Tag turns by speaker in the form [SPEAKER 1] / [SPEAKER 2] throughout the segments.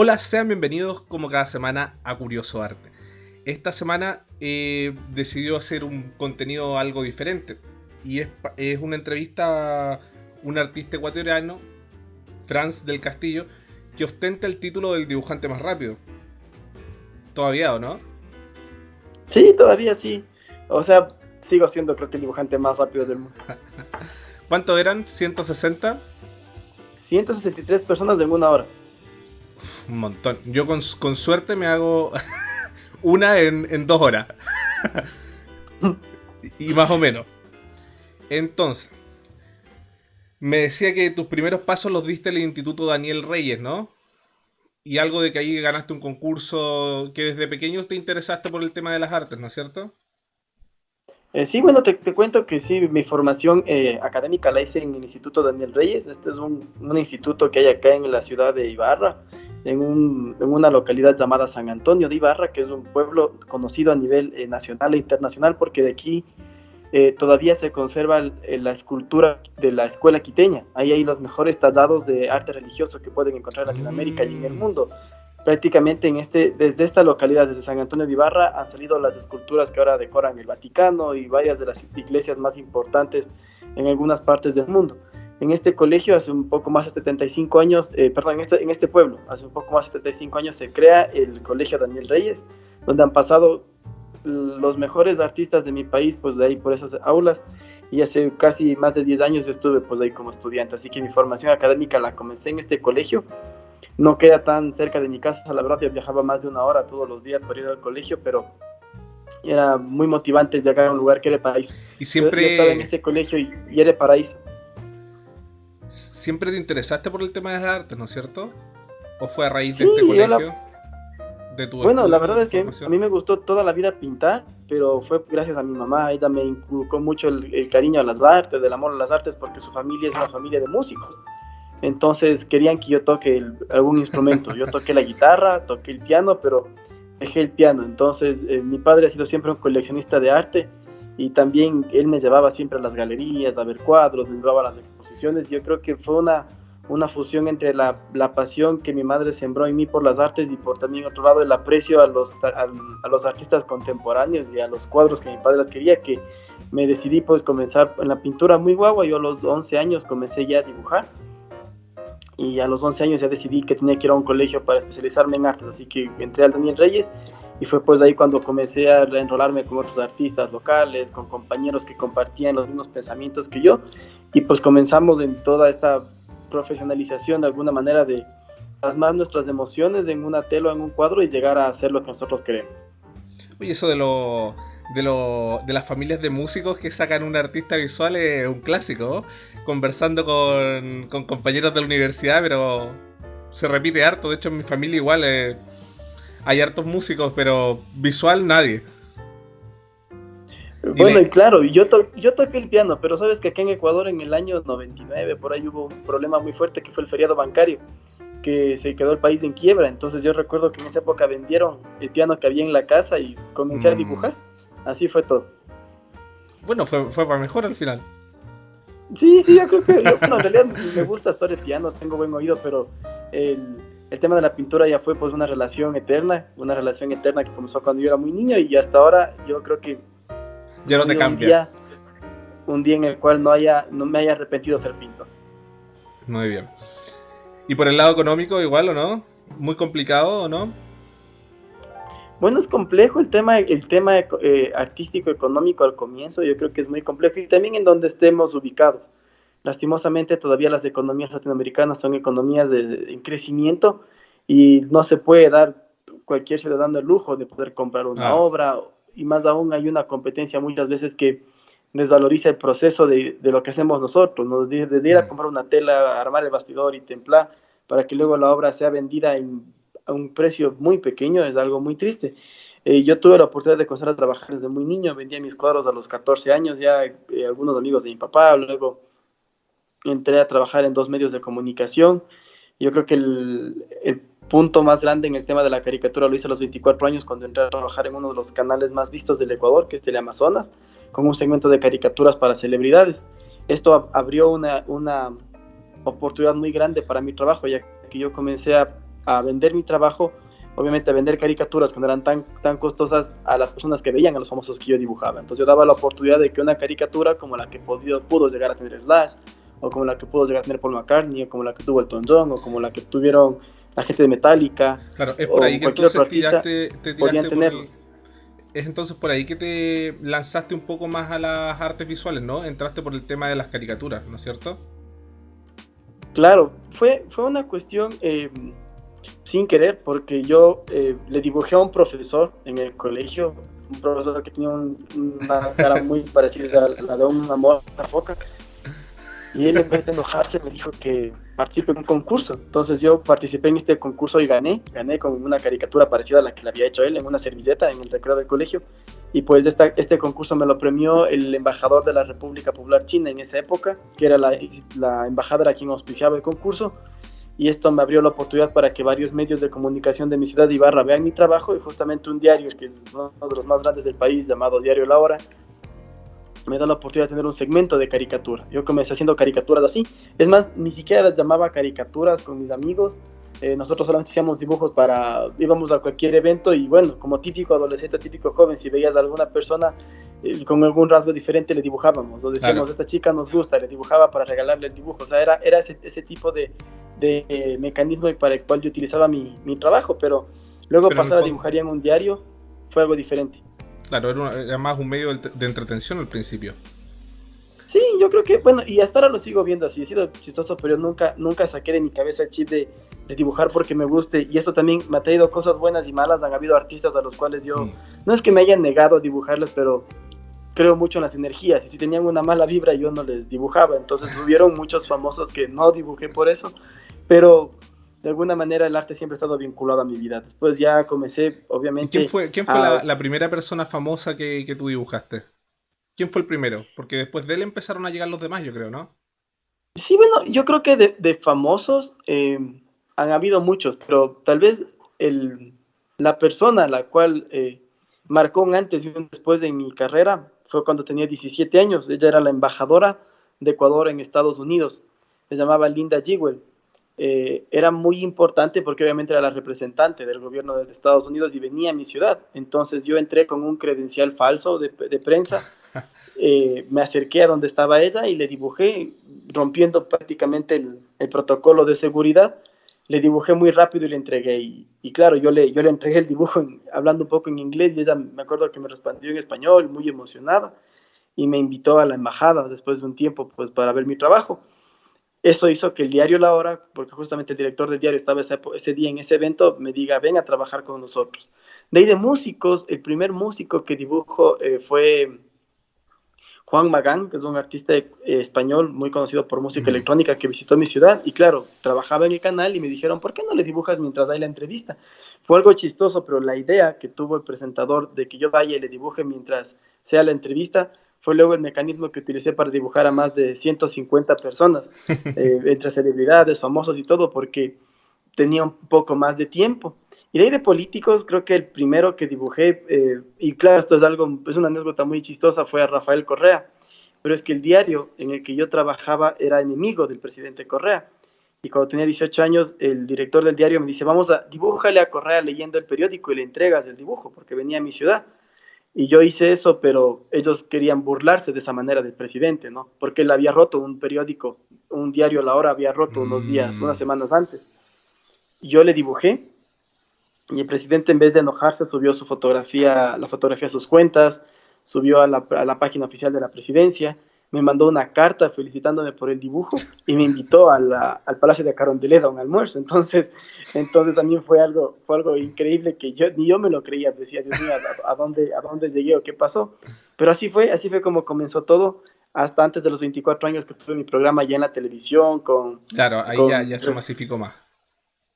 [SPEAKER 1] Hola, sean bienvenidos como cada semana a Curioso Arte. Esta semana decidió hacer un contenido algo diferente y es una entrevista a un artista ecuatoriano, Franz del Castillo, que ostenta el título del dibujante más rápido. ¿Todavía o no?
[SPEAKER 2] Sí, todavía sí. O sea, sigo siendo creo que el dibujante más rápido del mundo.
[SPEAKER 1] ¿Cuánto eran? ¿160?
[SPEAKER 2] 163 personas en una hora.
[SPEAKER 1] Un montón. Yo con suerte me hago una en 2 horas. Y más o menos. Entonces, me decía que tus primeros pasos los diste en el Instituto Daniel Reyes, ¿no? Y algo de que ahí ganaste un concurso, que desde pequeño te interesaste por el tema de las artes, ¿no es cierto?
[SPEAKER 2] Sí, bueno, te cuento que sí, mi formación académica la hice en el Instituto Daniel Reyes. Este es un instituto que hay acá en la ciudad de Ibarra, en una localidad llamada San Antonio de Ibarra, que es un pueblo conocido a nivel nacional e internacional, porque de aquí todavía se conserva la escultura de la escuela quiteña. Ahí hay los mejores tallados de arte religioso que pueden encontrar en Latinoamérica y en el mundo. Prácticamente desde esta localidad, desde San Antonio de Ibarra, han salido las esculturas que ahora decoran el Vaticano y varias de las iglesias más importantes en algunas partes del mundo. En este colegio, hace un poco más de 75 años, en este pueblo, hace un poco más de 75 años se crea el Colegio Daniel Reyes, donde han pasado los mejores artistas de mi país, pues de ahí por esas aulas, y hace casi más de 10 años estuve pues ahí como estudiante, así que mi formación académica la comencé en este colegio. No queda tan cerca de mi casa, la verdad, yo viajaba más de una hora todos los días para ir al colegio, pero era muy motivante llegar a un lugar que era paraíso.
[SPEAKER 1] Y
[SPEAKER 2] Yo estaba en ese colegio y era paraíso.
[SPEAKER 1] siempre te interesaste por el tema de las artes, ¿no es cierto? ¿O fue a raíz de
[SPEAKER 2] Sí,
[SPEAKER 1] este colegio, de tu
[SPEAKER 2] bueno, la
[SPEAKER 1] estudio, de
[SPEAKER 2] verdad
[SPEAKER 1] tu
[SPEAKER 2] es que a
[SPEAKER 1] formación?
[SPEAKER 2] mí me gustó toda la vida pintar, pero fue gracias a mi mamá. Ella me inculcó mucho el cariño a las artes, el amor a las artes, porque su familia es una familia de músicos. Entonces querían que yo toque algún instrumento. Yo toqué la guitarra, toqué el piano, pero dejé el piano. Entonces mi padre ha sido siempre un coleccionista de arte y también él me llevaba siempre a las galerías, a ver cuadros, me llevaba a las exposiciones. Yo creo que fue una fusión entre la pasión que mi madre sembró en mí por las artes y por también otro lado el aprecio a los artistas contemporáneos y a los cuadros que mi padre adquiría, que me decidí pues comenzar en la pintura muy guagua. Yo a los 11 años comencé ya a dibujar y a los 11 años ya decidí que tenía que ir a un colegio para especializarme en artes, así que entré al Daniel Reyes y fue pues ahí cuando comencé a enrolarme con otros artistas locales, con compañeros que compartían los mismos pensamientos que yo, y pues comenzamos en toda esta profesionalización de alguna manera de plasmar nuestras emociones en una tela o en un cuadro y llegar a hacer lo que nosotros queremos.
[SPEAKER 1] Oye, eso de las familias de músicos que sacan un artista visual es un clásico, ¿no? Conversando con compañeros de la universidad, pero se repite harto. De hecho, en mi familia igual hay hartos músicos, pero visual nadie. Y
[SPEAKER 2] Bueno, y
[SPEAKER 1] le,
[SPEAKER 2] claro, yo toqué el piano, pero sabes que acá en Ecuador en el año 99 por ahí hubo un problema muy fuerte que fue el feriado bancario, que se quedó el país en quiebra. Entonces yo recuerdo que en esa época vendieron el piano que había en la casa y comencé a
[SPEAKER 1] mm,
[SPEAKER 2] dibujar. Así fue todo.
[SPEAKER 1] bueno, fue para mejor al final.
[SPEAKER 2] Sí, sí, yo creo que, bueno, en realidad me gusta estar el piano, tengo buen oído, pero el tema de la pintura ya fue pues una relación eterna que comenzó cuando yo era muy niño y hasta ahora yo creo que
[SPEAKER 1] Ya
[SPEAKER 2] no ha
[SPEAKER 1] no te
[SPEAKER 2] habido
[SPEAKER 1] cambia.
[SPEAKER 2] un día en el cual no me haya arrepentido de ser pintor.
[SPEAKER 1] Muy bien. Y por el lado económico, igual, ¿o no? Muy complicado, ¿o no?
[SPEAKER 2] Bueno, es complejo el tema artístico económico al comienzo, yo creo que es muy complejo y también en donde estemos ubicados. Lastimosamente todavía las economías latinoamericanas son economías en crecimiento y no se puede dar cualquier ciudadano el lujo de poder comprar una
[SPEAKER 1] Ah.
[SPEAKER 2] obra, y más aún hay una competencia muchas veces que desvaloriza el proceso de lo que hacemos nosotros, ¿no? Desde ir a
[SPEAKER 1] Mm.
[SPEAKER 2] comprar una tela, armar el bastidor y templar para que luego la obra sea vendida a un precio muy pequeño, es algo muy triste. Yo tuve la oportunidad de comenzar a trabajar desde muy niño, vendía mis cuadros a los 14 años, ya algunos amigos de mi papá, luego entré a trabajar en dos medios de comunicación. Yo creo que el punto más grande en el tema de la caricatura lo hice a los 24 años cuando entré a trabajar en uno de los canales más vistos del Ecuador, que es Teleamazonas, con un segmento de caricaturas para celebridades. Esto abrió una oportunidad muy grande para mi trabajo, ya que yo comencé a vender mi trabajo, obviamente a vender caricaturas que no eran tan costosas a las personas que veían a los famosos que yo dibujaba. Entonces yo daba la oportunidad de que una caricatura como la que pudo llegar a tener Slash, o como la que pudo llegar a tener Paul McCartney, o como la que tuvo Elton John, o como la que tuvieron la gente de Metallica,
[SPEAKER 1] Claro, es
[SPEAKER 2] o
[SPEAKER 1] por ahí que
[SPEAKER 2] cualquier otro
[SPEAKER 1] entonces
[SPEAKER 2] artista,
[SPEAKER 1] te
[SPEAKER 2] podían
[SPEAKER 1] tiraste por
[SPEAKER 2] tenerlo.
[SPEAKER 1] es entonces por ahí que te lanzaste un poco más a las artes visuales, ¿no? Entraste por el tema de las caricaturas, ¿no es cierto?
[SPEAKER 2] Claro, fue una cuestión sin querer, porque yo le dibujé a un profesor en el colegio, un profesor que tenía una cara muy parecida a la de una mona foca, y él en vez de enojarse me dijo que participe en un concurso. Entonces yo participé en este concurso y gané con una caricatura parecida a la que le había hecho él en una servilleta en el recreo del colegio. Y pues este concurso me lo premió el embajador de la República Popular China en esa época, que era la embajadora quien auspiciaba el concurso. Y esto me abrió la oportunidad para que varios medios de comunicación de mi ciudad de Ibarra vean mi trabajo, y justamente un diario, que es uno de los más grandes del país, llamado Diario La Hora, me da la oportunidad de tener un segmento de caricatura. Yo comencé haciendo caricaturas así. Es más, ni siquiera las llamaba caricaturas con mis amigos. Nosotros solamente hacíamos dibujos íbamos a cualquier evento y bueno, como típico adolescente, típico joven, si veías a alguna persona con algún rasgo diferente, le dibujábamos. O decíamos,
[SPEAKER 1] Claro.
[SPEAKER 2] esta chica nos gusta, le dibujaba para regalarle el dibujo. O sea, era ese tipo de mecanismo para el cual yo utilizaba mi trabajo, pero luego
[SPEAKER 1] Pero en el
[SPEAKER 2] pasar a
[SPEAKER 1] fondo,
[SPEAKER 2] dibujar ya en un diario fue algo diferente.
[SPEAKER 1] claro, era más un medio de entretención al principio.
[SPEAKER 2] Sí, yo creo que, bueno, y hasta ahora lo sigo viendo así, he sido chistoso, pero nunca saqué de mi cabeza el chip de dibujar porque me guste, y esto también me ha traído cosas buenas y malas. Han habido artistas a los cuales yo,
[SPEAKER 1] Mm.
[SPEAKER 2] no es que me hayan negado a dibujarles, pero creo mucho en las energías, y si tenían una mala vibra yo no les dibujaba. Entonces hubieron muchos famosos que no dibujé por eso, pero de alguna manera el arte siempre ha estado vinculado a mi vida. Después ya comencé,
[SPEAKER 1] ¿Y
[SPEAKER 2] obviamente,
[SPEAKER 1] quién fue
[SPEAKER 2] a...
[SPEAKER 1] la primera persona famosa que tú dibujaste? ¿Quién fue el primero? Porque después de él empezaron a llegar los demás, yo creo, ¿no?
[SPEAKER 2] Sí, bueno, yo creo que de famosos han habido muchos, pero tal vez el, la persona la cual marcó un antes y un después de mi carrera fue cuando tenía 17 años. Ella era la embajadora de Ecuador en Estados Unidos. Se llamaba Linda Jewell. Era muy importante porque obviamente era la representante del gobierno de Estados Unidos y venía a mi ciudad. Entonces yo entré con un credencial falso de prensa. Me acerqué a donde estaba ella y le dibujé, rompiendo prácticamente el protocolo de seguridad. Le dibujé muy rápido y le entregué. Y claro, yo le entregué el dibujo hablando un poco en inglés, y ella me acuerdo que me respondió en español, muy emocionada, y me invitó a la embajada después de un tiempo pues para ver mi trabajo. Eso hizo que el diario La Hora, porque justamente el director del diario estaba ese día en ese evento, me diga, ven a trabajar con nosotros. De ahí de músicos, el primer músico que dibujo fue Juan Magán, que es un artista español muy conocido por música
[SPEAKER 1] Mm.
[SPEAKER 2] electrónica, que visitó mi ciudad. Y claro, trabajaba en el canal y me dijeron, ¿por qué no le dibujas mientras hay la entrevista? Fue algo chistoso, pero la idea que tuvo el presentador de que yo vaya y le dibuje mientras sea la entrevista fue luego el mecanismo que utilicé para dibujar a más de 150 personas, entre celebridades, famosos y todo, porque tenía un poco más de tiempo. Y de ahí de políticos, creo que el primero que dibujé, y claro, esto es una anécdota muy chistosa, fue a Rafael Correa, pero es que el diario en el que yo trabajaba era enemigo del presidente Correa. Y cuando tenía 18 años, el director del diario me dice, vamos a, dibújale a Correa leyendo el periódico y le entregas el dibujo, porque venía a mi ciudad. Y yo hice eso, pero ellos querían burlarse de esa manera del presidente, ¿no? Porque él había roto un periódico, un diario La Hora había roto unos días,
[SPEAKER 1] Mm.
[SPEAKER 2] unas semanas antes. Y yo le dibujé, y el presidente, en vez de enojarse, subió la fotografía a sus cuentas, subió a la página oficial de la presidencia, me mandó una carta felicitándome por el dibujo y me invitó al Palacio de Carondelet a un almuerzo. Entonces también fue algo increíble que ni yo me lo creía. Decía, Dios mío, ¿a dónde llegué o qué pasó? Pero así fue como comenzó todo, hasta antes de los 24 años que tuve mi programa ya en la televisión,
[SPEAKER 1] Claro, ahí ya
[SPEAKER 2] con
[SPEAKER 1] se masificó más.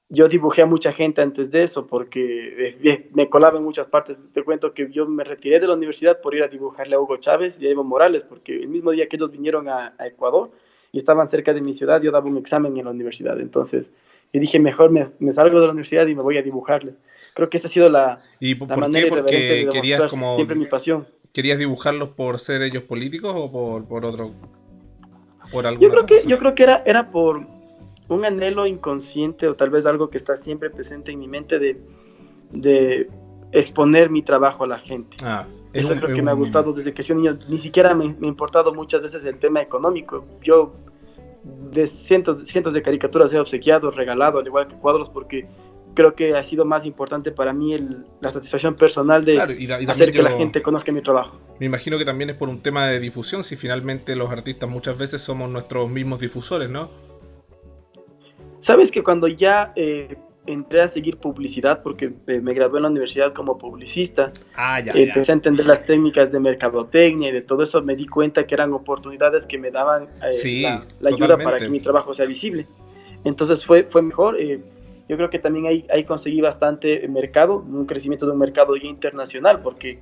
[SPEAKER 2] yo dibujé a mucha gente antes de eso porque me colaba en muchas partes. Te cuento que yo me retiré de la universidad por ir a dibujarle a Hugo Chávez y a Evo Morales, porque el mismo día que ellos vinieron a Ecuador y estaban cerca de mi ciudad, yo daba un examen en la universidad. Entonces, yo dije, mejor me salgo de la universidad y me voy a dibujarles. Creo que esa ha sido
[SPEAKER 1] ¿Y
[SPEAKER 2] la
[SPEAKER 1] por qué?
[SPEAKER 2] manera irreverente de
[SPEAKER 1] ¿Porque querías
[SPEAKER 2] demostrar
[SPEAKER 1] como
[SPEAKER 2] siempre mi pasión.
[SPEAKER 1] querías dibujarlos por ser ellos políticos o por otro por
[SPEAKER 2] Yo
[SPEAKER 1] alguna
[SPEAKER 2] creo
[SPEAKER 1] otra
[SPEAKER 2] que,
[SPEAKER 1] razón?
[SPEAKER 2] yo creo que era un anhelo inconsciente o tal vez algo que está siempre presente en mi mente de exponer mi trabajo a la gente. Eso creo que me ha gustado desde que soy un niño. Ni siquiera me ha importado muchas veces el tema económico. Yo de cientos de caricaturas he obsequiado, regalado, al igual que cuadros, porque creo que ha sido más importante para mí la satisfacción personal de hacer que la gente conozca mi trabajo.
[SPEAKER 1] Me imagino que también es por un tema de difusión, si finalmente los artistas muchas veces somos nuestros mismos difusores, ¿no?
[SPEAKER 2] Sabes que cuando ya entré a seguir publicidad, porque me gradué en la universidad como publicista, empecé a entender las técnicas de mercadotecnia y de todo eso, me di cuenta que eran oportunidades que me daban la ayuda para que mi trabajo sea visible. Entonces fue mejor. Yo creo que también ahí conseguí bastante mercado, un crecimiento de un mercado ya internacional, porque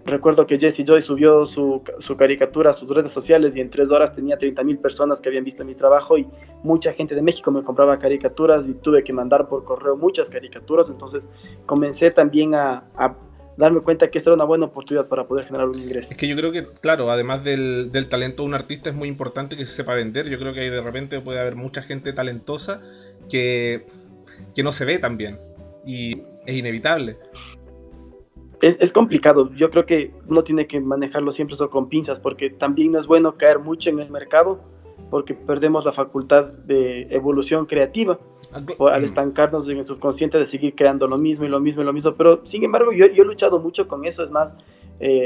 [SPEAKER 2] recuerdo que Jesse Joy subió su caricatura a sus redes sociales y en 3 horas tenía 30,000 personas que habían visto mi trabajo, y mucha gente de México me compraba caricaturas y tuve que mandar por correo muchas caricaturas. Entonces comencé también a darme cuenta que esta era una buena oportunidad para poder generar un ingreso.
[SPEAKER 1] Es que yo creo que, claro, además del talento de un artista, es muy importante que se sepa vender. Yo creo que de repente puede haber mucha gente talentosa que no se ve tan bien, y es inevitable.
[SPEAKER 2] Es complicado. Yo creo que uno tiene que manejarlo siempre eso con pinzas, porque también no es bueno caer mucho en el mercado, porque perdemos la facultad de evolución creativa al estancarnos en el subconsciente de seguir creando lo mismo y lo mismo y lo mismo. Pero sin embargo yo he luchado mucho con eso. Es más,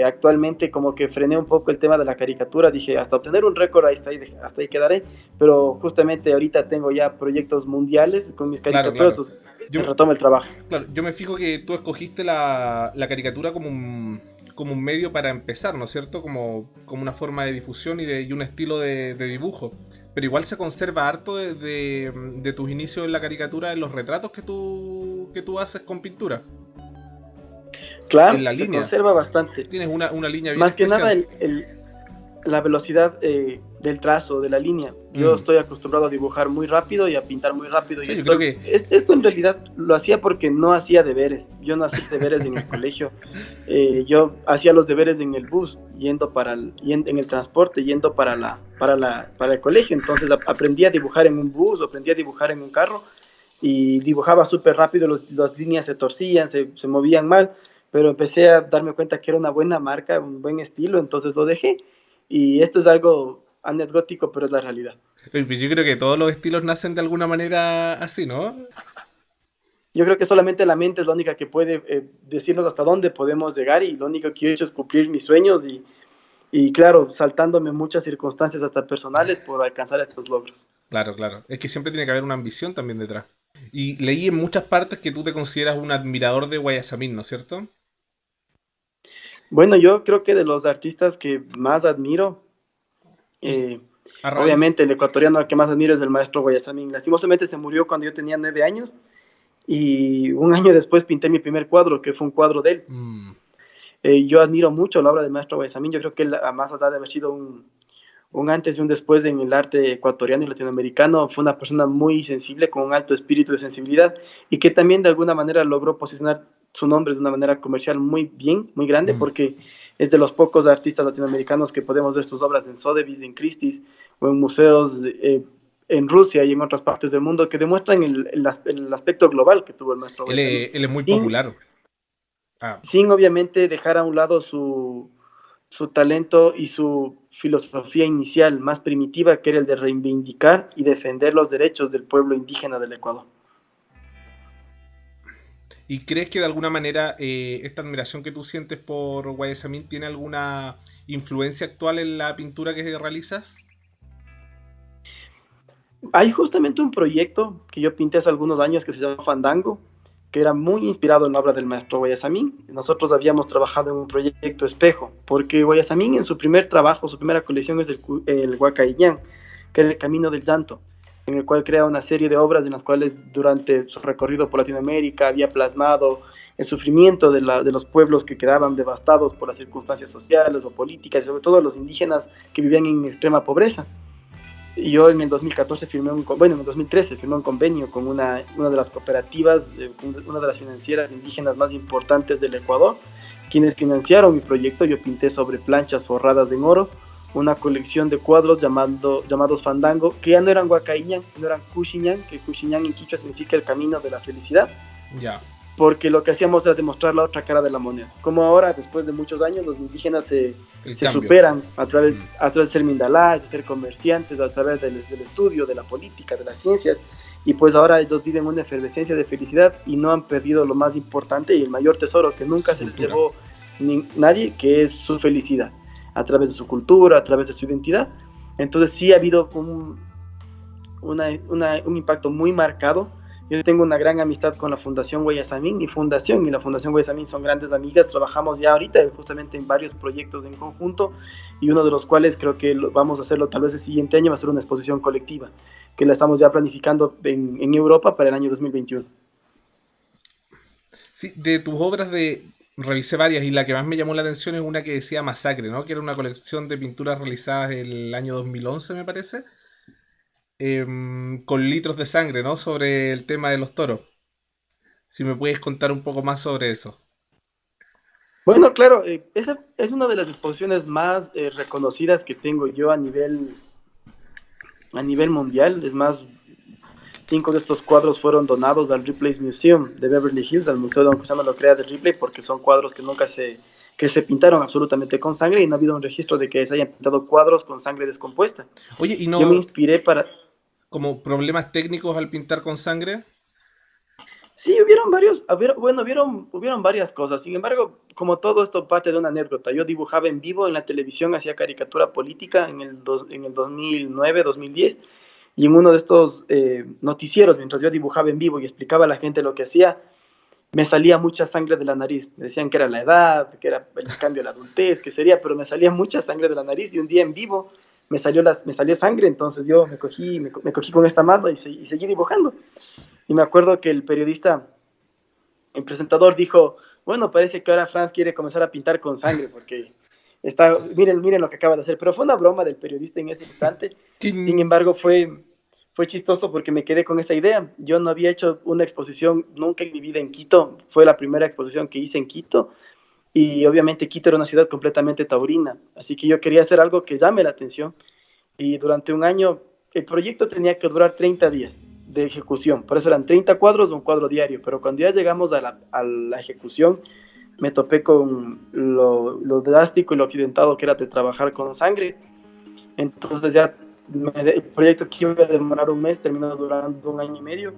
[SPEAKER 2] actualmente como que frené un poco el tema de la caricatura. Dije, hasta obtener un récord hasta ahí quedaré, pero justamente ahorita tengo ya proyectos mundiales con mis caricaturas. Claro. Yo retomo el trabajo.
[SPEAKER 1] Claro, yo me fijo que tú escogiste la caricatura como un medio para empezar, ¿no es cierto? Como una forma de difusión y un estilo de dibujo. Pero igual se conserva harto de tus inicios en la caricatura, en los retratos que tú haces con pintura.
[SPEAKER 2] Claro,
[SPEAKER 1] en la línea.
[SPEAKER 2] Se conserva bastante.
[SPEAKER 1] Tienes una línea bien
[SPEAKER 2] Más
[SPEAKER 1] especial.
[SPEAKER 2] que nada la velocidad del trazo, de la línea. Yo estoy acostumbrado a dibujar muy rápido y a pintar muy rápido.
[SPEAKER 1] Sí,
[SPEAKER 2] y
[SPEAKER 1] creo que
[SPEAKER 2] esto en realidad lo hacía porque no hacía deberes. Yo no hacía deberes en el colegio. Yo hacía los deberes en el bus, en el transporte, yendo para el colegio. Entonces aprendí a dibujar en un bus, aprendí a dibujar en un carro, y dibujaba súper rápido. Las líneas se torcían, se movían mal, pero empecé a darme cuenta que era una buena marca, un buen estilo, entonces lo dejé. Y esto es algo anecdótico, pero es la realidad.
[SPEAKER 1] Yo creo que todos los estilos nacen de alguna manera así, ¿no?
[SPEAKER 2] Yo creo que solamente la mente es la única que puede decirnos hasta dónde podemos llegar, y lo único que yo he hecho es cumplir mis sueños y claro, saltándome muchas circunstancias hasta personales por alcanzar estos logros.
[SPEAKER 1] Claro. Es que siempre tiene que haber una ambición también detrás. Y leí en muchas partes que tú te consideras un admirador de Guayasamín, ¿no es cierto?
[SPEAKER 2] Bueno, yo creo que de los artistas que más admiro, obviamente el ecuatoriano al que más admiro es el maestro Guayasamín. Lastimosamente se murió cuando yo tenía 9 años, y un año después pinté mi primer cuadro, que fue un cuadro de él. Yo admiro mucho la obra del maestro Guayasamín. Yo creo que él, además de haber sido un antes y un después en el arte ecuatoriano y latinoamericano, fue una persona muy sensible, con un alto espíritu de sensibilidad, y que también de alguna manera logró posicionar su nombre de una manera comercial muy bien, muy grande, porque es de los pocos artistas latinoamericanos que podemos ver sus obras en Sotheby's, en Christie's, o en museos en Rusia y en otras partes del mundo, que demuestran el aspecto global que tuvo el maestro.
[SPEAKER 1] Él es muy popular.
[SPEAKER 2] Sin obviamente dejar a un lado su talento y su filosofía inicial más primitiva, que era el de reivindicar y defender los derechos del pueblo indígena del Ecuador.
[SPEAKER 1] ¿Y crees que de alguna manera esta admiración que tú sientes por Guayasamín tiene alguna influencia actual en la pintura que realizas?
[SPEAKER 2] Hay justamente un proyecto que yo pinté hace algunos años que se llama Fandango, que era muy inspirado en la obra del maestro Guayasamín. Nosotros habíamos trabajado en un proyecto espejo, porque Guayasamín en su primer trabajo, su primera colección es el Huacaillán, que era el Camino del Llanto, en el cual crea una serie de obras en las cuales durante su recorrido por Latinoamérica había plasmado el sufrimiento de los pueblos que quedaban devastados por las circunstancias sociales o políticas, y sobre todo los indígenas que vivían en extrema pobreza. Y yo en el 2013 firmé un convenio con una de las cooperativas, una de las financieras indígenas más importantes del Ecuador, quienes financiaron mi proyecto. Yo pinté sobre planchas forradas en oro una colección de cuadros llamados Fandango, que ya no eran Huacaiñán, sino eran Cuchiñán, que Cuchiñán en quichua significa el camino de la felicidad.
[SPEAKER 1] Ya.
[SPEAKER 2] Porque lo que hacíamos era demostrar la otra cara de la moneda. Como ahora, después de muchos años, los indígenas se superan a través de ser mindalás, de ser comerciantes, a través del estudio, de la política, de las ciencias, y pues ahora ellos viven una efervescencia de felicidad y no han perdido lo más importante y el mayor tesoro que nunca se les llevó nadie, que es su felicidad, a través de su cultura, a través de su identidad. Entonces sí ha habido un impacto muy marcado. Yo tengo una gran amistad con la Fundación Guayasamín. Mi fundación y la Fundación Guayasamín son grandes amigas. Trabajamos ya ahorita justamente en varios proyectos en conjunto, y uno de los cuales creo que vamos a hacerlo tal vez el siguiente año, va a ser una exposición colectiva que la estamos ya planificando en Europa para el año 2021.
[SPEAKER 1] Sí, de tus obras revisé varias, y la que más me llamó la atención es una que decía Masacre, ¿no? Que era una colección de pinturas realizadas el año 2011, me parece, con litros de sangre, ¿no? Sobre el tema de los toros. Si me puedes contar un poco más sobre eso.
[SPEAKER 2] Bueno, claro, esa es una de las exposiciones más reconocidas que tengo yo a nivel mundial. Es más, 5 de estos cuadros fueron donados al Ripley's Museum de Beverly Hills, al Museo de Don José lo crea de Ripley, porque son cuadros que se pintaron absolutamente con sangre, y no ha habido un registro de que se hayan pintado cuadros con sangre descompuesta.
[SPEAKER 1] Oye, ¿y no
[SPEAKER 2] Yo me inspiré para...
[SPEAKER 1] como problemas técnicos al pintar con sangre?
[SPEAKER 2] Sí, hubieron varias cosas. Sin embargo, como todo esto parte de una anécdota, yo dibujaba en vivo en la televisión, hacía caricatura política en el 2009, 2010, y en uno de estos noticieros, mientras yo dibujaba en vivo y explicaba a la gente lo que hacía, me salía mucha sangre de la nariz. Me decían que era la edad, que era el cambio a la adultez, que sería, pero me salía mucha sangre de la nariz, y un día en vivo me salió sangre. Entonces yo me cogí con esta mano y seguí dibujando. Y me acuerdo que el periodista, el presentador, dijo: bueno, parece que ahora Franz quiere comenzar a pintar con sangre, porque miren lo que acaba de hacer. Pero fue una broma del periodista en ese instante. Sin embargo, fue chistoso porque me quedé con esa idea. Yo no había hecho una exposición nunca en mi vida en Quito. Fue la primera exposición que hice en Quito. Y obviamente Quito era una ciudad completamente taurina. Así que yo quería hacer algo que llame la atención. Y durante un año, el proyecto tenía que durar 30 días de ejecución. Por eso eran 30 cuadros, un cuadro diario. Pero cuando ya llegamos a la ejecución, me topé con lo drástico y lo accidentado que era de trabajar con sangre. Entonces ya el proyecto que iba a demorar un mes terminó durando un año y medio,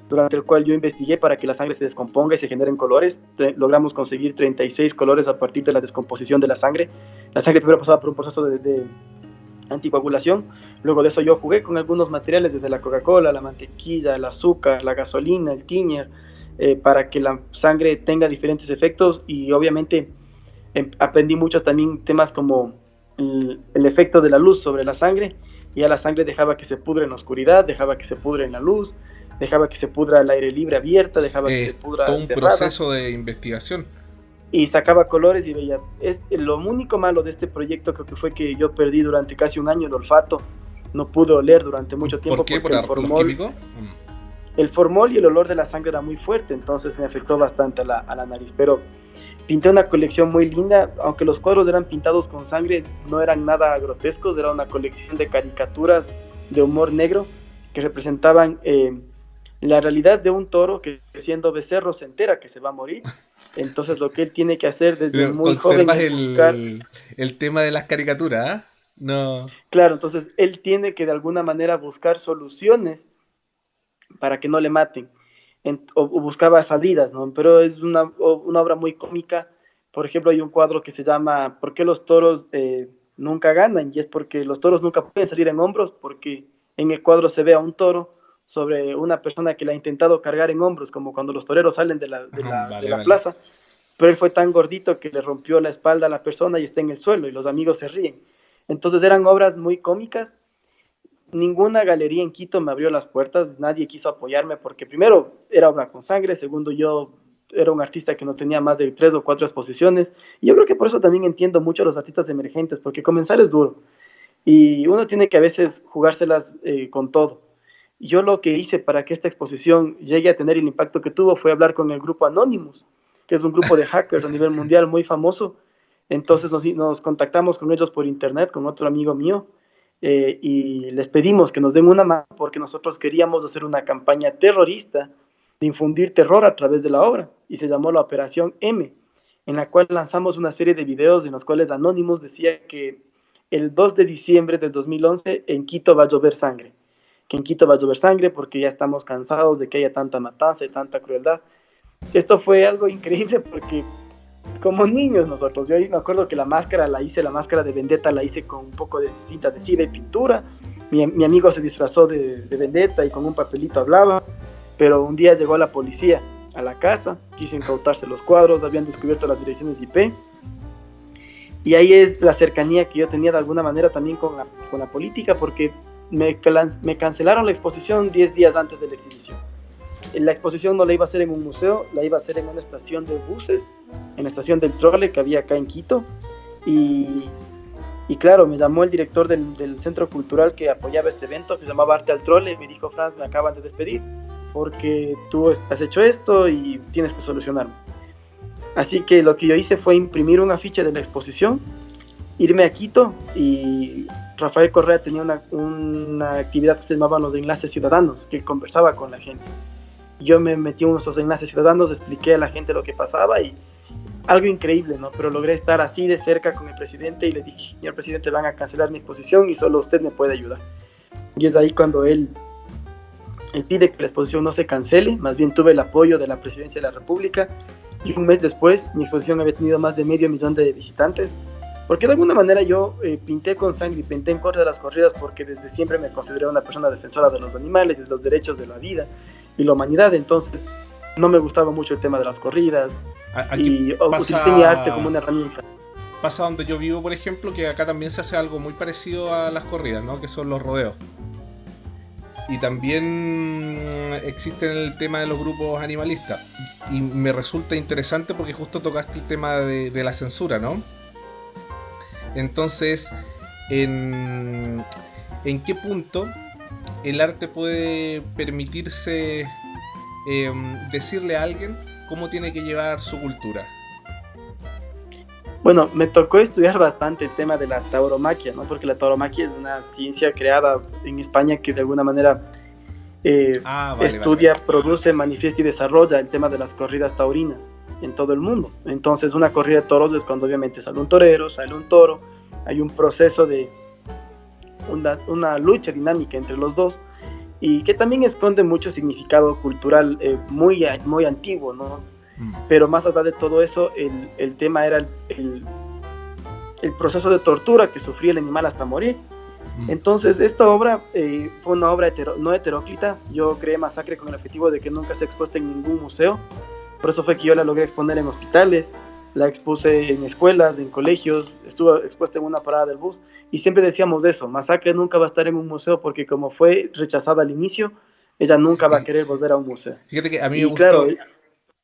[SPEAKER 2] durante el cual yo investigué para que la sangre se descomponga y se generen colores. Logramos conseguir 36 colores a partir de la descomposición de la sangre. La sangre primero pasaba por un proceso de anticoagulación. Luego de eso yo jugué con algunos materiales, desde la Coca-Cola, la mantequilla, el azúcar, la gasolina, el tiñer, para que la sangre tenga diferentes efectos. Y obviamente aprendí mucho también temas como el efecto de la luz sobre la sangre. Ya la sangre dejaba que se pudre en la oscuridad, dejaba que se pudre en la luz, dejaba que se pudra al aire libre abierta, dejaba que se pudra
[SPEAKER 1] todo un
[SPEAKER 2] cerrada.
[SPEAKER 1] Proceso de investigación.
[SPEAKER 2] Y sacaba colores y veía. Lo único malo de este proyecto creo que fue que yo perdí durante casi un año el olfato. No pude oler durante mucho tiempo.
[SPEAKER 1] ¿Por qué? ¿Por los químicos?
[SPEAKER 2] El formol y el olor de la sangre era muy fuerte, entonces me afectó bastante a la nariz. Pero pinté una colección muy linda, aunque los cuadros eran pintados con sangre, no eran nada grotescos. Era una colección de caricaturas de humor negro que representaban la realidad de un toro que, siendo becerro, se entera que se va a morir. Entonces lo que él tiene que hacer desde muy joven es buscar
[SPEAKER 1] el tema de las caricaturas, ¿eh? No.
[SPEAKER 2] Claro, entonces él tiene que de alguna manera buscar soluciones para que no le maten, o buscaba salidas, ¿no? Pero es una obra muy cómica. Por ejemplo, hay un cuadro que se llama ¿Por qué los toros nunca ganan? Y es porque los toros nunca pueden salir en hombros, porque en el cuadro se ve a un toro sobre una persona que la ha intentado cargar en hombros, como cuando los toreros salen de la plaza, pero él fue tan gordito que le rompió la espalda a la persona y está en el suelo, y los amigos se ríen. Entonces eran obras muy cómicas. Ninguna galería en Quito me abrió las puertas, nadie quiso apoyarme, porque primero era obra con sangre, segundo yo era un artista que no tenía más de 3 o 4 exposiciones, y yo creo que por eso también entiendo mucho a los artistas emergentes, porque comenzar es duro, y uno tiene que a veces jugárselas con todo. Yo lo que hice para que esta exposición llegue a tener el impacto que tuvo fue hablar con el grupo Anonymous, que es un grupo de hackers a nivel mundial muy famoso, Entonces nos contactamos con ellos por internet, con otro amigo mío, y les pedimos que nos den una mano porque nosotros queríamos hacer una campaña terrorista de infundir terror a través de la obra, y se llamó la Operación M, en la cual lanzamos una serie de videos en los cuales Anonymous decía que el 2 de diciembre del 2011 en Quito va a llover sangre, que en Quito va a llover sangre porque ya estamos cansados de que haya tanta matanza y tanta crueldad. Esto fue algo increíble porque como niños nosotros, yo me acuerdo que la máscara la máscara de Vendetta la hice con un poco de cinta adhesiva y pintura, mi amigo se disfrazó de Vendetta y con un papelito hablaba, pero un día llegó la policía a la casa, quiso incautarse los cuadros, habían descubierto las direcciones IP, y ahí es la cercanía que yo tenía de alguna manera también con la política, porque me cancelaron la exposición 10 días antes de la exhibición. La exposición no la iba a hacer en un museo, la iba a hacer en una estación de buses, en la estación del Trole que había acá en Quito, y claro, me llamó el director del centro cultural que apoyaba este evento, que se llamaba Arte al Trole, y me dijo: Franz, me acaban de despedir porque tú has hecho esto y tienes que solucionarlo. Así que lo que yo hice fue imprimir un afiche de la exposición, irme a Quito, y Rafael Correa tenía una actividad que se llamaba los enlaces ciudadanos, que conversaba con la gente. Yo me metí en esos enlaces ciudadanos, expliqué a la gente lo que pasaba y algo increíble, ¿no? Pero logré estar así de cerca con el presidente y le dije: señor presidente, van a cancelar mi exposición y solo usted me puede ayudar. Y es ahí cuando él pide que la exposición no se cancele, más bien tuve el apoyo de la presidencia de la República, y un mes después mi exposición había tenido más de 500,000 de visitantes, porque de alguna manera yo pinté con sangre y pinté en contra de las corridas porque desde siempre me consideré una persona defensora de los animales, de los derechos de la vida y la humanidad. Entonces no me gustaba mucho el tema de las corridas y utilicé mi arte como una herramienta.
[SPEAKER 1] Pasa donde yo vivo, por ejemplo, que acá también se hace algo muy parecido a las corridas, ¿no? Que son los rodeos. Y también existe el tema de los grupos animalistas. Y me resulta interesante porque justo tocaste el tema de la censura, ¿no? Entonces, ¿en qué punto el arte puede permitirse decirle a alguien cómo tiene que llevar su cultura?
[SPEAKER 2] Bueno, me tocó estudiar bastante el tema de la tauromaquia, ¿no? Porque la tauromaquia es una ciencia creada en España que de alguna manera estudia, produce, manifiesta y desarrolla el tema de las corridas taurinas en todo el mundo. Entonces, una corrida de toros es cuando obviamente sale un torero, sale un toro, hay un proceso de una lucha dinámica entre los dos, y que también esconde mucho significado cultural muy antiguo, ¿no? Pero más allá de todo eso, el tema era el proceso de tortura que sufría el animal hasta morir. Entonces, esta obra fue una obra no heteróclita. Yo creé Masacre con el objetivo de que nunca se expuesta en ningún museo. Por eso fue que yo la logré exponer en hospitales, la expuse en escuelas, en colegios, estuvo expuesta en una parada del bus, y siempre decíamos eso: Masacre nunca va a estar en un museo porque como fue rechazada al inicio, ella nunca va a querer volver a un museo.
[SPEAKER 1] Fíjate que a mí me gustó, claro,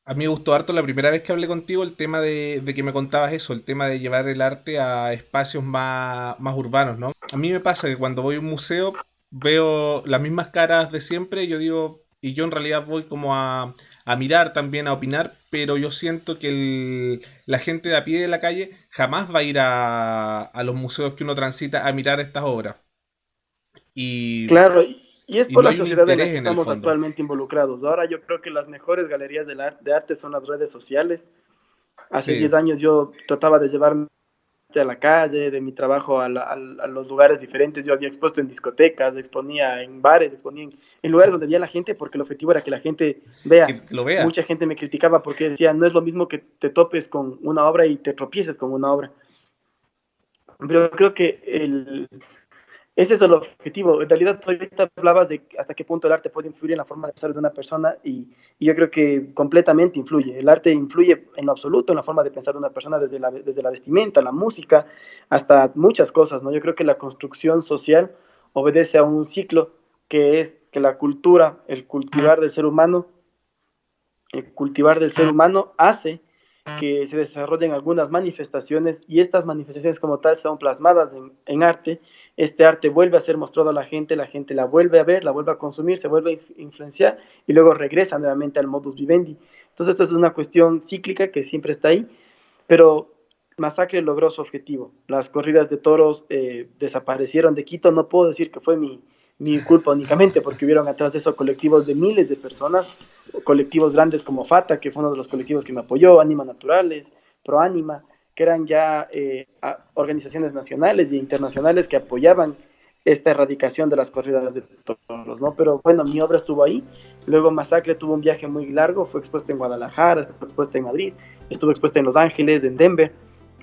[SPEAKER 1] a mí me gustó harto la primera vez que hablé contigo el tema de que me contabas eso, el tema de llevar el arte a espacios más urbanos, ¿no? A mí me pasa que cuando voy a un museo veo las mismas caras de siempre, yo digo, y yo en realidad voy como a mirar también, a opinar, pero yo siento que la gente de a pie de la calle jamás va a ir a los museos que uno transita a mirar estas obras.
[SPEAKER 2] Claro, y es por
[SPEAKER 1] no
[SPEAKER 2] la sociedad en la que estamos
[SPEAKER 1] fondo
[SPEAKER 2] actualmente involucrados. Ahora yo creo que las mejores galerías de arte son las redes sociales. Hace 10 años yo trataba de llevarme a la calle, de mi trabajo a los lugares diferentes. Yo había expuesto en discotecas, exponía en bares, exponía en lugares donde había la gente, porque el objetivo era que la gente vea.
[SPEAKER 1] Que lo vea.
[SPEAKER 2] Mucha gente me criticaba porque decía: no es lo mismo que te topes con una obra y te tropieces con una obra. Pero creo que ese es el objetivo. En realidad, ahorita hablabas de hasta qué punto el arte puede influir en la forma de pensar de una persona, y yo creo que completamente influye. El arte influye en lo absoluto en la forma de pensar de una persona, desde la vestimenta, la música, hasta muchas cosas, ¿no? Yo creo que la construcción social obedece a un ciclo, que es que la cultura, el cultivar del ser humano hace que se desarrollen algunas manifestaciones, y estas manifestaciones como tal son plasmadas en arte. Este arte vuelve a ser mostrado a la gente la vuelve a ver, la vuelve a consumir, se vuelve a influenciar y luego regresa nuevamente al modus vivendi. Entonces esto es una cuestión cíclica que siempre está ahí, pero Masacre logró su objetivo. Las corridas de toros desaparecieron de Quito. No puedo decir que fue mi culpa únicamente, porque hubieron atrás de eso colectivos de miles de personas, colectivos grandes como FATA, que fue uno de los colectivos que me apoyó, Anima Naturales, ProAnima, que eran ya organizaciones nacionales e internacionales que apoyaban esta erradicación de las corridas de toros, ¿no? Pero bueno, mi obra estuvo ahí. Luego Masacre tuvo un viaje muy largo, fue expuesta en Guadalajara, estuvo expuesta en Madrid, estuvo expuesta en Los Ángeles, en Denver.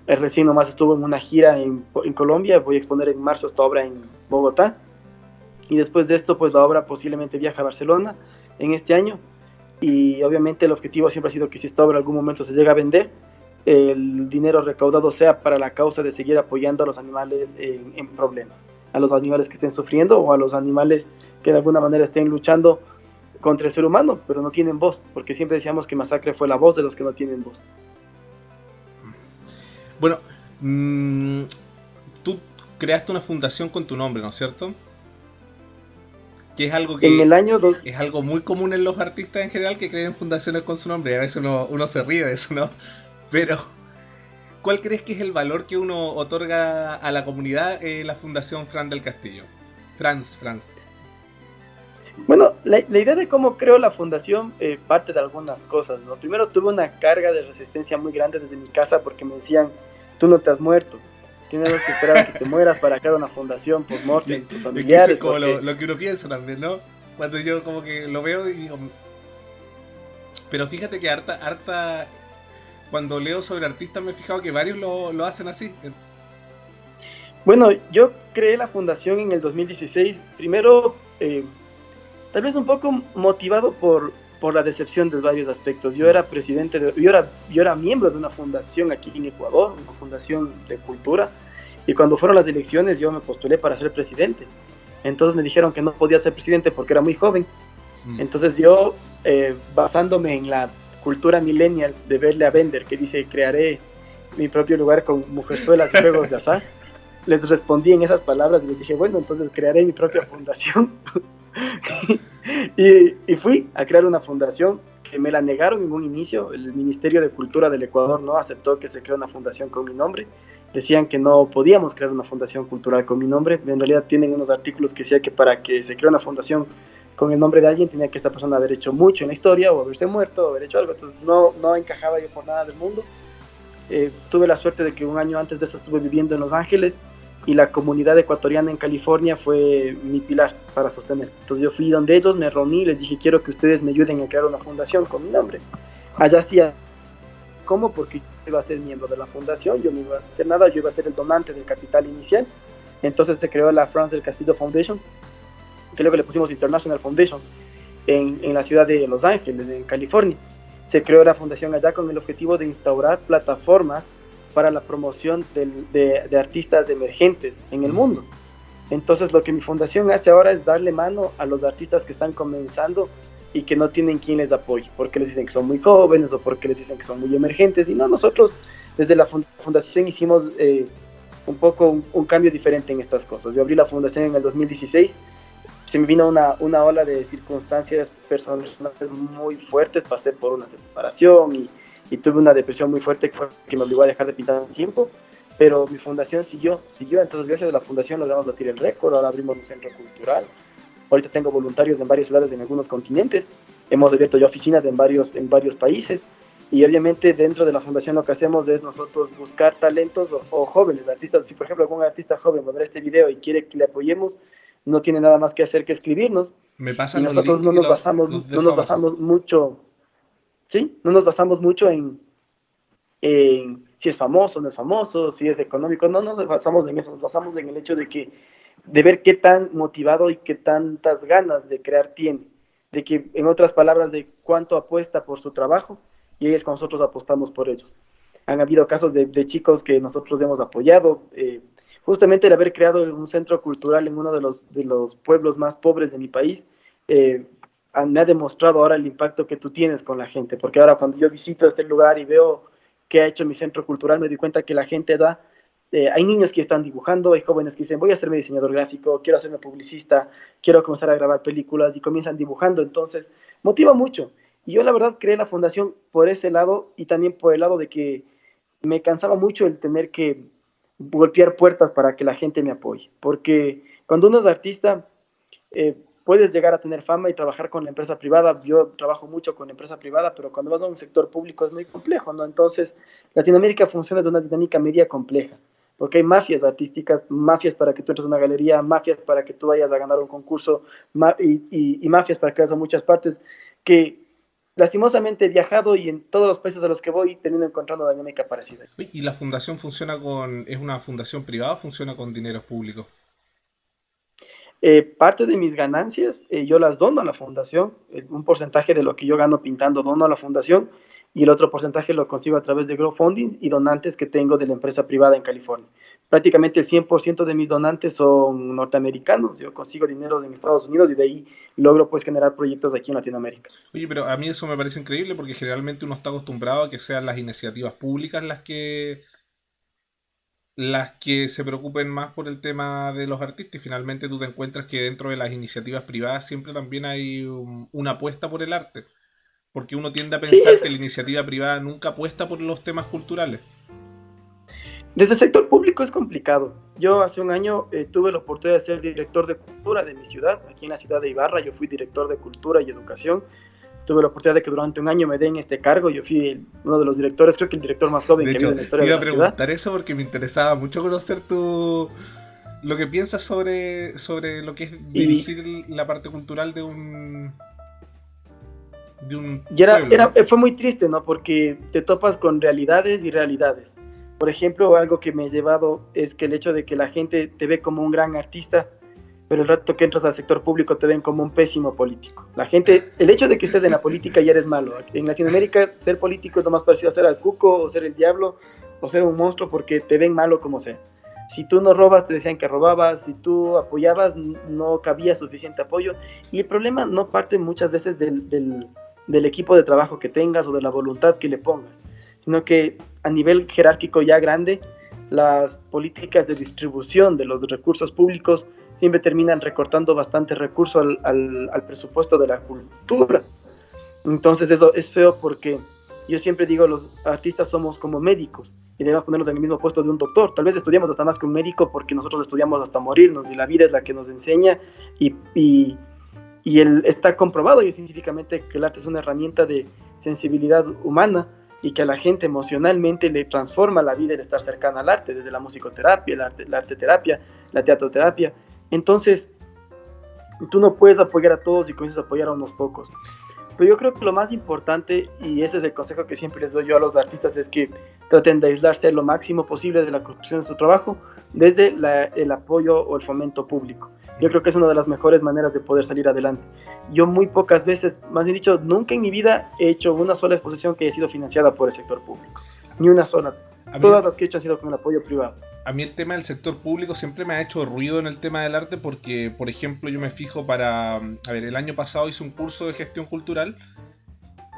[SPEAKER 2] Recién nomás estuvo en una gira en Colombia, voy a exponer en marzo esta obra en Bogotá. Y después de esto, pues la obra posiblemente viaja a Barcelona en este año. Y obviamente el objetivo siempre ha sido que si esta obra en algún momento se llega a vender, el dinero recaudado sea para la causa de seguir apoyando a los animales en problemas, a los animales que estén sufriendo o a los animales que de alguna manera estén luchando contra el ser humano, pero no tienen voz, porque siempre decíamos que Masacre fue la voz de los que no tienen voz.
[SPEAKER 1] Bueno, tú creaste una fundación con tu nombre, ¿no es cierto? Que es algo
[SPEAKER 2] En el año
[SPEAKER 1] es algo muy común en los artistas en general, que creen fundaciones con su nombre. A veces uno se ríe de eso, ¿no? Pero, ¿cuál crees que es el valor que uno otorga a la comunidad la Fundación Fran del Castillo? Franz.
[SPEAKER 2] Bueno, la idea de cómo creo la fundación parte de algunas cosas, ¿no? Primero tuve una carga de resistencia muy grande desde mi casa porque me decían, tú no te has muerto, tienes que esperar a que te mueras para crear una fundación post-mortem, tus familiares.
[SPEAKER 1] Es que como
[SPEAKER 2] porque...
[SPEAKER 1] lo que uno piensa también, ¿no? Cuando yo como que lo veo y digo... Pero fíjate que harta cuando leo sobre artistas me he fijado que varios lo hacen así.
[SPEAKER 2] Bueno, yo creé la fundación en el 2016, primero... tal vez un poco motivado por la decepción de varios aspectos. Yo era presidente, yo era miembro de una fundación aquí en Ecuador, una fundación de cultura, y cuando fueron las elecciones yo me postulé para ser presidente. Entonces me dijeron que no podía ser presidente porque era muy joven. Entonces yo, basándome en la cultura millennial de verle a Bender, que dice, crearé mi propio lugar con mujerzuelas y juegos de azar, les respondí en esas palabras y les dije, bueno, entonces crearé mi propia fundación. y fui a crear una fundación que me la negaron en un inicio. El Ministerio de Cultura del Ecuador no aceptó que se cree una fundación con mi nombre. Decían que no podíamos crear una fundación cultural con mi nombre. En realidad tienen unos artículos que decían que para que se cree una fundación con el nombre de alguien tenía que esta persona haber hecho mucho en la historia o haberse muerto o haber hecho algo. Entonces no encajaba yo por nada del mundo. Tuve la suerte de que un año antes de eso estuve viviendo en Los Ángeles y la comunidad ecuatoriana en California fue mi pilar para sostener. Entonces yo fui donde ellos, me reuní, les dije, quiero que ustedes me ayuden a crear una fundación con mi nombre. Allá sí, ¿cómo? Porque yo iba a ser miembro de la fundación, yo no iba a hacer nada, yo iba a ser el donante del capital inicial. Entonces se creó la Franz del Castillo Foundation, que luego le pusimos International Foundation, en la ciudad de Los Ángeles, en California. Se creó la fundación allá con el objetivo de instaurar plataformas para la promoción de artistas emergentes en el mundo. Entonces lo que mi fundación hace ahora es darle mano a los artistas que están comenzando y que no tienen quien les apoye, porque les dicen que son muy jóvenes o porque les dicen que son muy emergentes. Y no, nosotros desde la fundación hicimos un poco un cambio diferente en estas cosas. Yo abrí la fundación en el 2016, se me vino una ola de circunstancias personales muy fuertes, pasé por una separación y tuve una depresión muy fuerte que me obligó a dejar de pintar un tiempo, pero mi fundación siguió, entonces gracias a la fundación logramos batir el récord, ahora abrimos un centro cultural, ahorita tengo voluntarios en varias ciudades en algunos continentes, hemos abierto ya oficinas en varios países, y obviamente dentro de la fundación lo que hacemos es nosotros buscar talentos o jóvenes artistas. Si por ejemplo algún artista joven va a ver este video y quiere que le apoyemos, no tiene nada más que hacer que escribirnos,
[SPEAKER 1] Me pasan
[SPEAKER 2] y
[SPEAKER 1] los
[SPEAKER 2] nosotros
[SPEAKER 1] links
[SPEAKER 2] no nos basamos mucho, ¿sí? No nos basamos mucho en si es famoso, no es famoso, si es económico, no nos basamos en eso, nos basamos en el hecho de ver qué tan motivado y qué tantas ganas de crear tiene, de que, en otras palabras, de cuánto apuesta por su trabajo, y ahí es cuando nosotros apostamos por ellos. Han habido casos de chicos que nosotros hemos apoyado, justamente el haber creado un centro cultural en uno de los pueblos más pobres de mi país, me ha demostrado ahora el impacto que tú tienes con la gente, porque ahora cuando yo visito este lugar y veo qué ha hecho mi centro cultural, me doy cuenta que la gente hay niños que están dibujando, hay jóvenes que dicen, voy a hacerme diseñador gráfico, quiero hacerme publicista, quiero comenzar a grabar películas, y comienzan dibujando, entonces motiva mucho. Y yo la verdad creé la fundación por ese lado, y también por el lado de que me cansaba mucho el tener que golpear puertas para que la gente me apoye, porque cuando uno es artista, puedes llegar a tener fama y trabajar con la empresa privada. Yo trabajo mucho con la empresa privada, pero cuando vas a un sector público es muy complejo, ¿no? Entonces, Latinoamérica funciona de una dinámica media compleja, porque hay mafias artísticas, mafias para que tú entres a una galería, mafias para que tú vayas a ganar un concurso, y mafias para que vayas a muchas partes, que lastimosamente he viajado y en todos los países a los que voy termino encontrando una dinámica parecida.
[SPEAKER 1] Uy, ¿y la fundación funciona con, es una fundación privada o funciona con dineros públicos?
[SPEAKER 2] Parte de mis ganancias yo las dono a la fundación, un porcentaje de lo que yo gano pintando dono a la fundación y el otro porcentaje lo consigo a través de crowdfunding y donantes que tengo de la empresa privada en California. Prácticamente el 100% de mis donantes son norteamericanos, yo consigo dinero en Estados Unidos y de ahí logro pues generar proyectos aquí en Latinoamérica.
[SPEAKER 1] Oye, pero a mí eso me parece increíble porque generalmente uno está acostumbrado a que sean las iniciativas públicas las que se preocupen más por el tema de los artistas y finalmente tú te encuentras que dentro de las iniciativas privadas siempre también hay una apuesta por el arte, porque uno tiende a
[SPEAKER 2] Sí,
[SPEAKER 1] pensar que la iniciativa privada nunca apuesta por los temas culturales.
[SPEAKER 2] desde el sector público es complicado. Yo hace un año tuve la oportunidad de ser director de cultura de mi ciudad, aquí en la ciudad de Ibarra. Yo fui director de cultura y educación. Tuve la oportunidad de que durante un año me den este cargo. Yo fui uno de los directores, creo que el director más joven
[SPEAKER 1] De
[SPEAKER 2] que ha habido
[SPEAKER 1] hecho,
[SPEAKER 2] en la
[SPEAKER 1] te
[SPEAKER 2] historia de
[SPEAKER 1] iba a
[SPEAKER 2] la ciudad.
[SPEAKER 1] preguntar eso porque me interesaba mucho conocer lo que piensas sobre lo que es
[SPEAKER 2] Y,
[SPEAKER 1] dirigir la parte cultural de un
[SPEAKER 2] y
[SPEAKER 1] pueblo, ¿no?
[SPEAKER 2] fue muy triste, ¿no? Porque te topas con realidades y realidades. Por ejemplo, algo que me he llevado es que el hecho de que la gente te ve como un gran artista, pero el rato que entras al sector público te ven como un pésimo político. La gente, el hecho de que estés en la política ya eres malo. En Latinoamérica ser político es lo más parecido a ser al cuco o ser el diablo o ser un monstruo porque te ven malo como sea. Si tú no robas, te decían que robabas. Si tú apoyabas, no cabía suficiente apoyo. Y el problema no parte muchas veces del equipo de trabajo que tengas o de la voluntad que le pongas, sino que a nivel jerárquico ya grande, las políticas de distribución de los recursos públicos siempre terminan recortando bastante recurso al presupuesto de la cultura. Entonces eso es feo porque yo siempre digo, los artistas somos como médicos y debemos ponernos en el mismo puesto de un doctor. Tal vez estudiamos hasta más que un médico porque nosotros estudiamos hasta morirnos y la vida es la que nos enseña y está comprobado y científicamente que el arte es una herramienta de sensibilidad humana y que a la gente emocionalmente le transforma la vida el estar cercana al arte, desde la musicoterapia, la arte terapia, la teatroterapia. Entonces, tú no puedes apoyar a todos y comienzas a apoyar a unos pocos. Pero yo creo que lo más importante, y ese es el consejo que siempre les doy yo a los artistas, es que traten de aislarse lo máximo posible de la construcción de su trabajo desde el apoyo o el fomento público. Yo creo que es una de las mejores maneras de poder salir adelante. Yo muy pocas veces, más bien dicho, nunca en mi vida he hecho una sola exposición que haya sido financiada por el sector público. Ni una sola.
[SPEAKER 1] A mí,
[SPEAKER 2] Todas las que he hecho han sido con el apoyo privado.
[SPEAKER 1] a mí el tema del sector público siempre me ha hecho ruido en el tema del arte porque, por ejemplo, yo me fijo a ver, el año pasado hice un curso de gestión cultural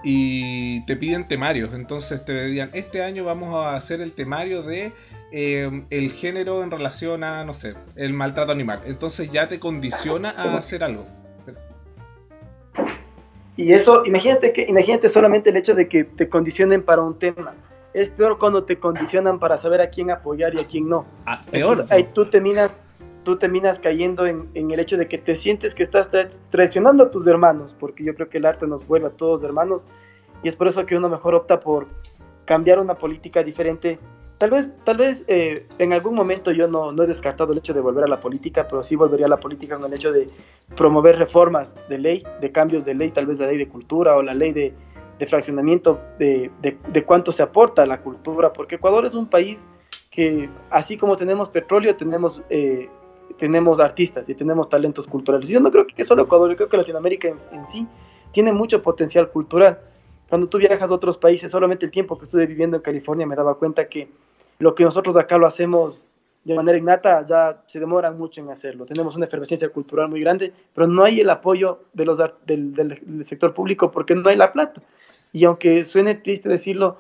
[SPEAKER 1] y te piden temarios. Entonces te dirían, este año vamos a hacer el temario de el género en relación a, no sé, el maltrato animal. Entonces ya te condiciona a hacer algo.
[SPEAKER 2] Y eso, imagínate solamente el hecho de que te condicionen para un tema. Es peor cuando te condicionan para saber a quién apoyar y a quién no.
[SPEAKER 1] Ah, peor.
[SPEAKER 2] Entonces, ahí tú terminas cayendo en el hecho de que te sientes que estás traicionando a tus hermanos, porque yo creo que el arte nos vuelve a todos hermanos, y es por eso que uno mejor opta por cambiar una política diferente. Tal vez en algún momento yo no he descartado el hecho de volver a la política, pero sí volvería a la política con el hecho de promover reformas de ley, de cambios de ley, tal vez la ley de cultura o la ley de fraccionamiento de cuánto se aporta a la cultura, porque Ecuador es un país que así como tenemos petróleo, tenemos artistas y tenemos talentos culturales. Yo no creo que solo Ecuador, yo creo que Latinoamérica en sí tiene mucho potencial cultural. Cuando tú viajas a otros países, solamente el tiempo que estuve viviendo en California me daba cuenta que lo que nosotros acá lo hacemos de manera innata, ya se demoran mucho en hacerlo. Tenemos una efervescencia cultural muy grande, pero no hay el apoyo del sector público porque no hay la plata. Y aunque suene triste decirlo,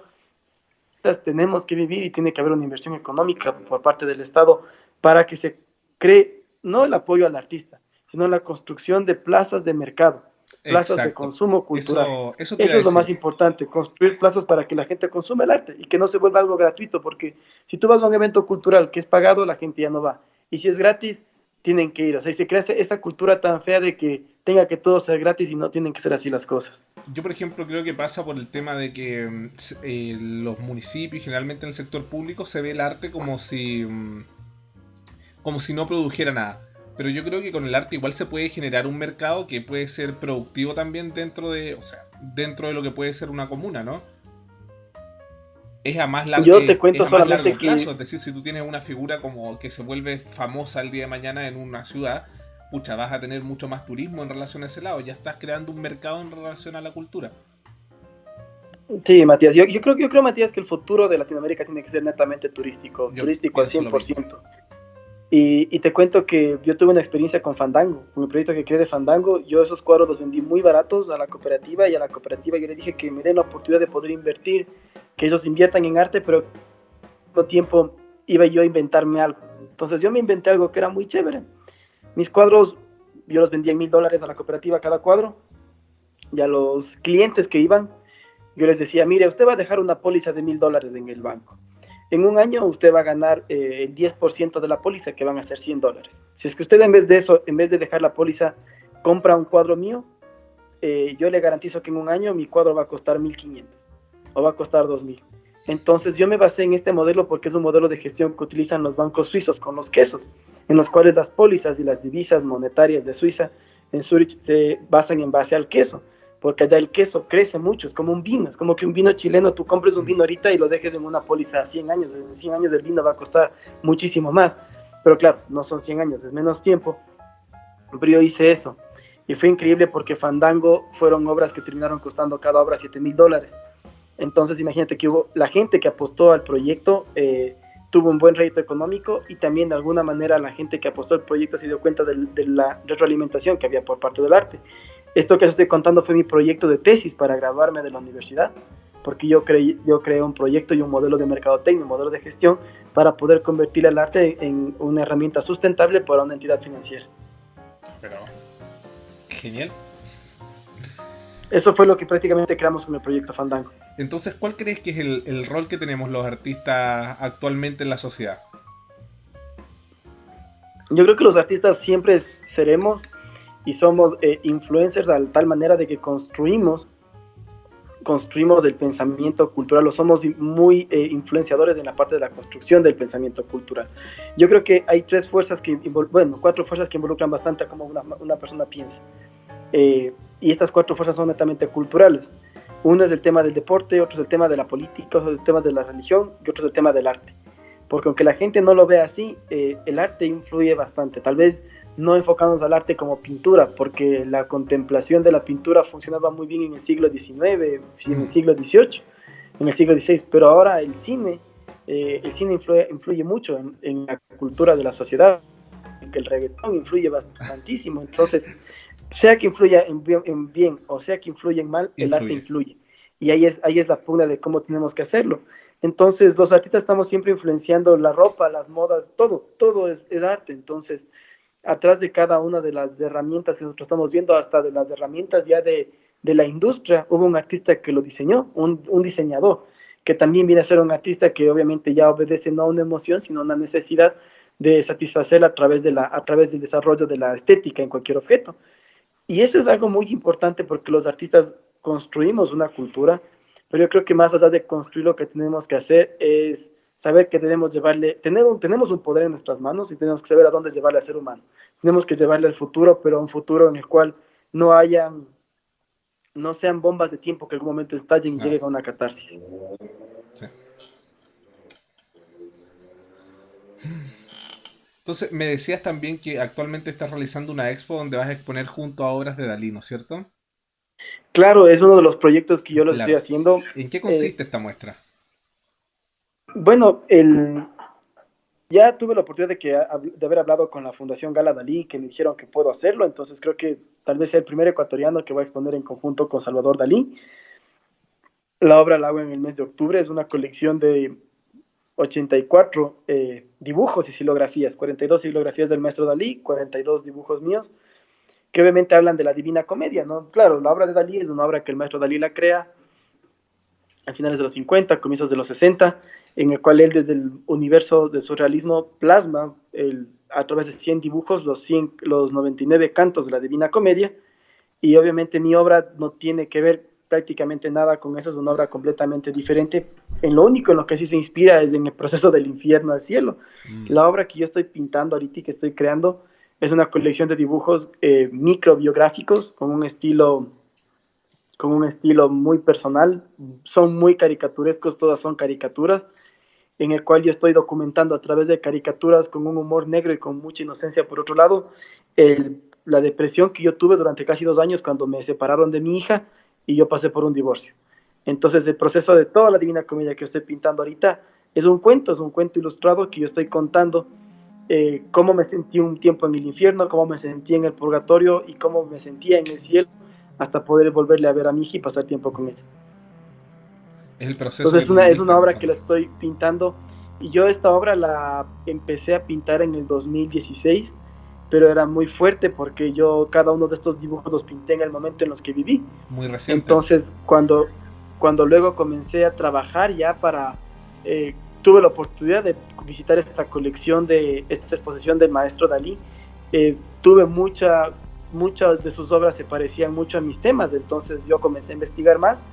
[SPEAKER 2] tenemos que vivir y tiene que haber una inversión económica por parte del Estado para que se cree no el apoyo al artista, sino la construcción de plazas de mercado. plazas de
[SPEAKER 1] Exacto.
[SPEAKER 2] consumo culturales.
[SPEAKER 1] Eso te iba a
[SPEAKER 2] Eso es lo
[SPEAKER 1] decir.
[SPEAKER 2] más importante, construir plazas para que la gente consuma el arte y que no se vuelva algo gratuito, porque si tú vas a un evento cultural que es pagado, la gente ya no va. Y si es gratis, tienen que ir. O sea, y se crea esa cultura tan fea de que tenga que todo ser gratis y no tienen que ser así las cosas.
[SPEAKER 1] Yo, por ejemplo, creo que pasa por el tema de que los municipios, generalmente en el sector público, se ve el arte como si no produjera nada. Pero yo creo que con el arte igual se puede generar un mercado que puede ser productivo también dentro de, o sea, dentro de lo que puede ser una comuna, ¿no?
[SPEAKER 2] Yo te
[SPEAKER 1] Es
[SPEAKER 2] cuento
[SPEAKER 1] a más largo
[SPEAKER 2] solamente
[SPEAKER 1] plazo,
[SPEAKER 2] que
[SPEAKER 1] es decir, si tú tienes una figura como que se vuelve famosa el día de mañana en una ciudad, pucha, vas a tener mucho más turismo en relación a ese lado, ya estás creando un mercado en relación a la cultura.
[SPEAKER 2] sí, Matías, yo creo, Matías, que el futuro de Latinoamérica tiene que ser netamente turístico,
[SPEAKER 1] Yo
[SPEAKER 2] turístico al
[SPEAKER 1] pienso
[SPEAKER 2] cien
[SPEAKER 1] lo
[SPEAKER 2] por
[SPEAKER 1] mismo.
[SPEAKER 2] ciento. Y te cuento que yo tuve una experiencia con Fandango, con el proyecto que creé de Fandango. Yo esos cuadros los vendí muy baratos a la cooperativa y a la cooperativa yo le dije que me den la oportunidad de poder invertir, que ellos inviertan en arte, pero al mismo tiempo iba yo a inventarme algo. Entonces yo me inventé algo que era muy chévere. Mis cuadros yo los vendía en $1000 a la cooperativa cada cuadro y a los clientes que iban yo les decía, mire, usted va a dejar una póliza de $1000 en el banco. En un año usted va a ganar el 10% de la póliza, que van a ser $100. Si es que usted en vez de eso, en vez de dejar la póliza, compra un cuadro mío, yo le garantizo que en un año mi cuadro va a costar 1500 o va a costar 2000. Entonces yo me basé en este modelo porque es un modelo de gestión que utilizan los bancos suizos con los quesos, en los cuales las pólizas y las divisas monetarias de Suiza en Zurich se basan en base al queso, porque allá el queso crece mucho, es como un vino, es como que un vino chileno, tú compres un vino ahorita y lo dejes en una póliza a 100 años, en 100 años el vino va a costar muchísimo más, pero claro, no son 100 años, es menos tiempo, pero yo hice eso. Y fue increíble porque Fandango fueron obras que terminaron costando cada obra $7000. Entonces, imagínate que hubo la gente que apostó al proyecto, tuvo un buen rédito económico y también de alguna manera la gente que apostó al proyecto se dio cuenta de la retroalimentación que había por parte del arte. Esto que os estoy contando fue mi proyecto de tesis para graduarme de la universidad, porque yo creé un proyecto y un modelo de mercadotecnia, un modelo de gestión para poder convertir el arte en una herramienta sustentable para una entidad financiera.
[SPEAKER 1] Pero, genial.
[SPEAKER 2] Eso fue lo que prácticamente creamos con el proyecto Fandango.
[SPEAKER 1] Entonces, ¿cuál crees que es el rol que tenemos los artistas actualmente en la sociedad?
[SPEAKER 2] Yo creo que los artistas siempre seremos y somos influencers de tal manera de que construimos el pensamiento cultural o somos muy influenciadores en la parte de la construcción del pensamiento cultural. Yo creo que hay cuatro fuerzas que involucran bastante a cómo una persona piensa. Y estas cuatro fuerzas son netamente culturales. Uno es el tema del deporte, otro es el tema de la política, otro es el tema de la religión y otro es el tema del arte. Porque aunque la gente no lo vea así, el arte influye bastante. Tal vez no enfocarnos al arte como pintura, porque la contemplación de la pintura funcionaba muy bien en el siglo XIX, en el siglo XVIII, en el siglo XVI, pero ahora el cine influye mucho en la cultura de la sociedad, el reggaetón influye bastantísimo, entonces, sea que influya en bien o sea que influya en mal, el arte
[SPEAKER 1] Influye.
[SPEAKER 2] influye. Y ahí es la pugna de cómo tenemos que hacerlo. Entonces, los artistas estamos siempre influenciando la ropa, las modas, todo es arte. Entonces, atrás de cada una de las herramientas que nosotros estamos viendo, hasta de las herramientas ya de la industria, hubo un artista que lo diseñó, un diseñador, que también viene a ser un artista que obviamente ya obedece no a una emoción, sino a una necesidad de satisfacerla a través del desarrollo de la estética en cualquier objeto. Y eso es algo muy importante porque los artistas construimos una cultura, pero yo creo que más allá de construir lo que tenemos que hacer es saber que debemos tenemos un poder en nuestras manos y tenemos que saber a dónde llevarle al ser humano. Tenemos que llevarle al futuro, pero a un futuro en el cual no haya, no sean bombas de tiempo que en algún momento estallen y
[SPEAKER 1] Claro.
[SPEAKER 2] lleguen a una catarsis.
[SPEAKER 1] Sí. Entonces, me decías también que actualmente estás realizando una expo donde vas a exponer junto a obras de Dalí, ¿no es cierto?
[SPEAKER 2] Claro, es uno de los proyectos que yo los estoy
[SPEAKER 1] Claro.
[SPEAKER 2] haciendo.
[SPEAKER 1] ¿En qué
[SPEAKER 2] Eh,
[SPEAKER 1] consiste esta muestra?
[SPEAKER 2] bueno, ya tuve la oportunidad de haber hablado con la Fundación Gala Dalí, que me dijeron que puedo hacerlo, entonces creo que tal vez sea el primer ecuatoriano que va a exponer en conjunto con Salvador Dalí. La obra la hago en el mes de octubre, es una colección de 84 dibujos y silografías, 42 silografías del maestro Dalí, 42 dibujos míos, que obviamente hablan de la Divina Comedia, ¿no? Claro, la obra de Dalí es una obra que el maestro Dalí la crea a finales de los 50, comienzos de los 60, en el cual él desde el universo del surrealismo plasma a través de 100 dibujos los 99 cantos de la Divina Comedia, y obviamente mi obra no tiene que ver prácticamente nada con eso, es una obra completamente diferente. En lo único en lo que sí se inspira es en el proceso del infierno al cielo.
[SPEAKER 1] Mm.
[SPEAKER 2] La obra que yo estoy pintando ahorita y que estoy creando es una colección de dibujos microbiográficos con un estilo muy personal, son muy caricaturescos, todas son caricaturas, en el cual yo estoy documentando a través de caricaturas con un humor negro y con mucha inocencia por otro lado, la depresión que yo tuve durante casi 2 años cuando me separaron de mi hija y yo pasé por un divorcio. Entonces el proceso de toda la Divina Comedia que estoy pintando ahorita es un cuento ilustrado que yo estoy contando cómo me sentí un tiempo en el infierno, cómo me sentí en el purgatorio y cómo me sentía en el cielo hasta poder volverle a ver a mi hija y pasar tiempo con ella.
[SPEAKER 1] Es el proceso que
[SPEAKER 2] Entonces
[SPEAKER 1] tú
[SPEAKER 2] es
[SPEAKER 1] viviste
[SPEAKER 2] una
[SPEAKER 1] en el
[SPEAKER 2] obra que
[SPEAKER 1] fondo.
[SPEAKER 2] la estoy pintando y yo esta obra la empecé a pintar en el 2016, pero era muy fuerte porque yo cada uno de estos dibujos los pinté en el momento en los que viví.
[SPEAKER 1] Muy reciente.
[SPEAKER 2] Entonces cuando luego comencé a trabajar ya tuve la oportunidad de visitar esta colección esta exposición del maestro Dalí, tuve muchas de sus obras se parecían mucho a mis temas, entonces yo comencé a investigar más.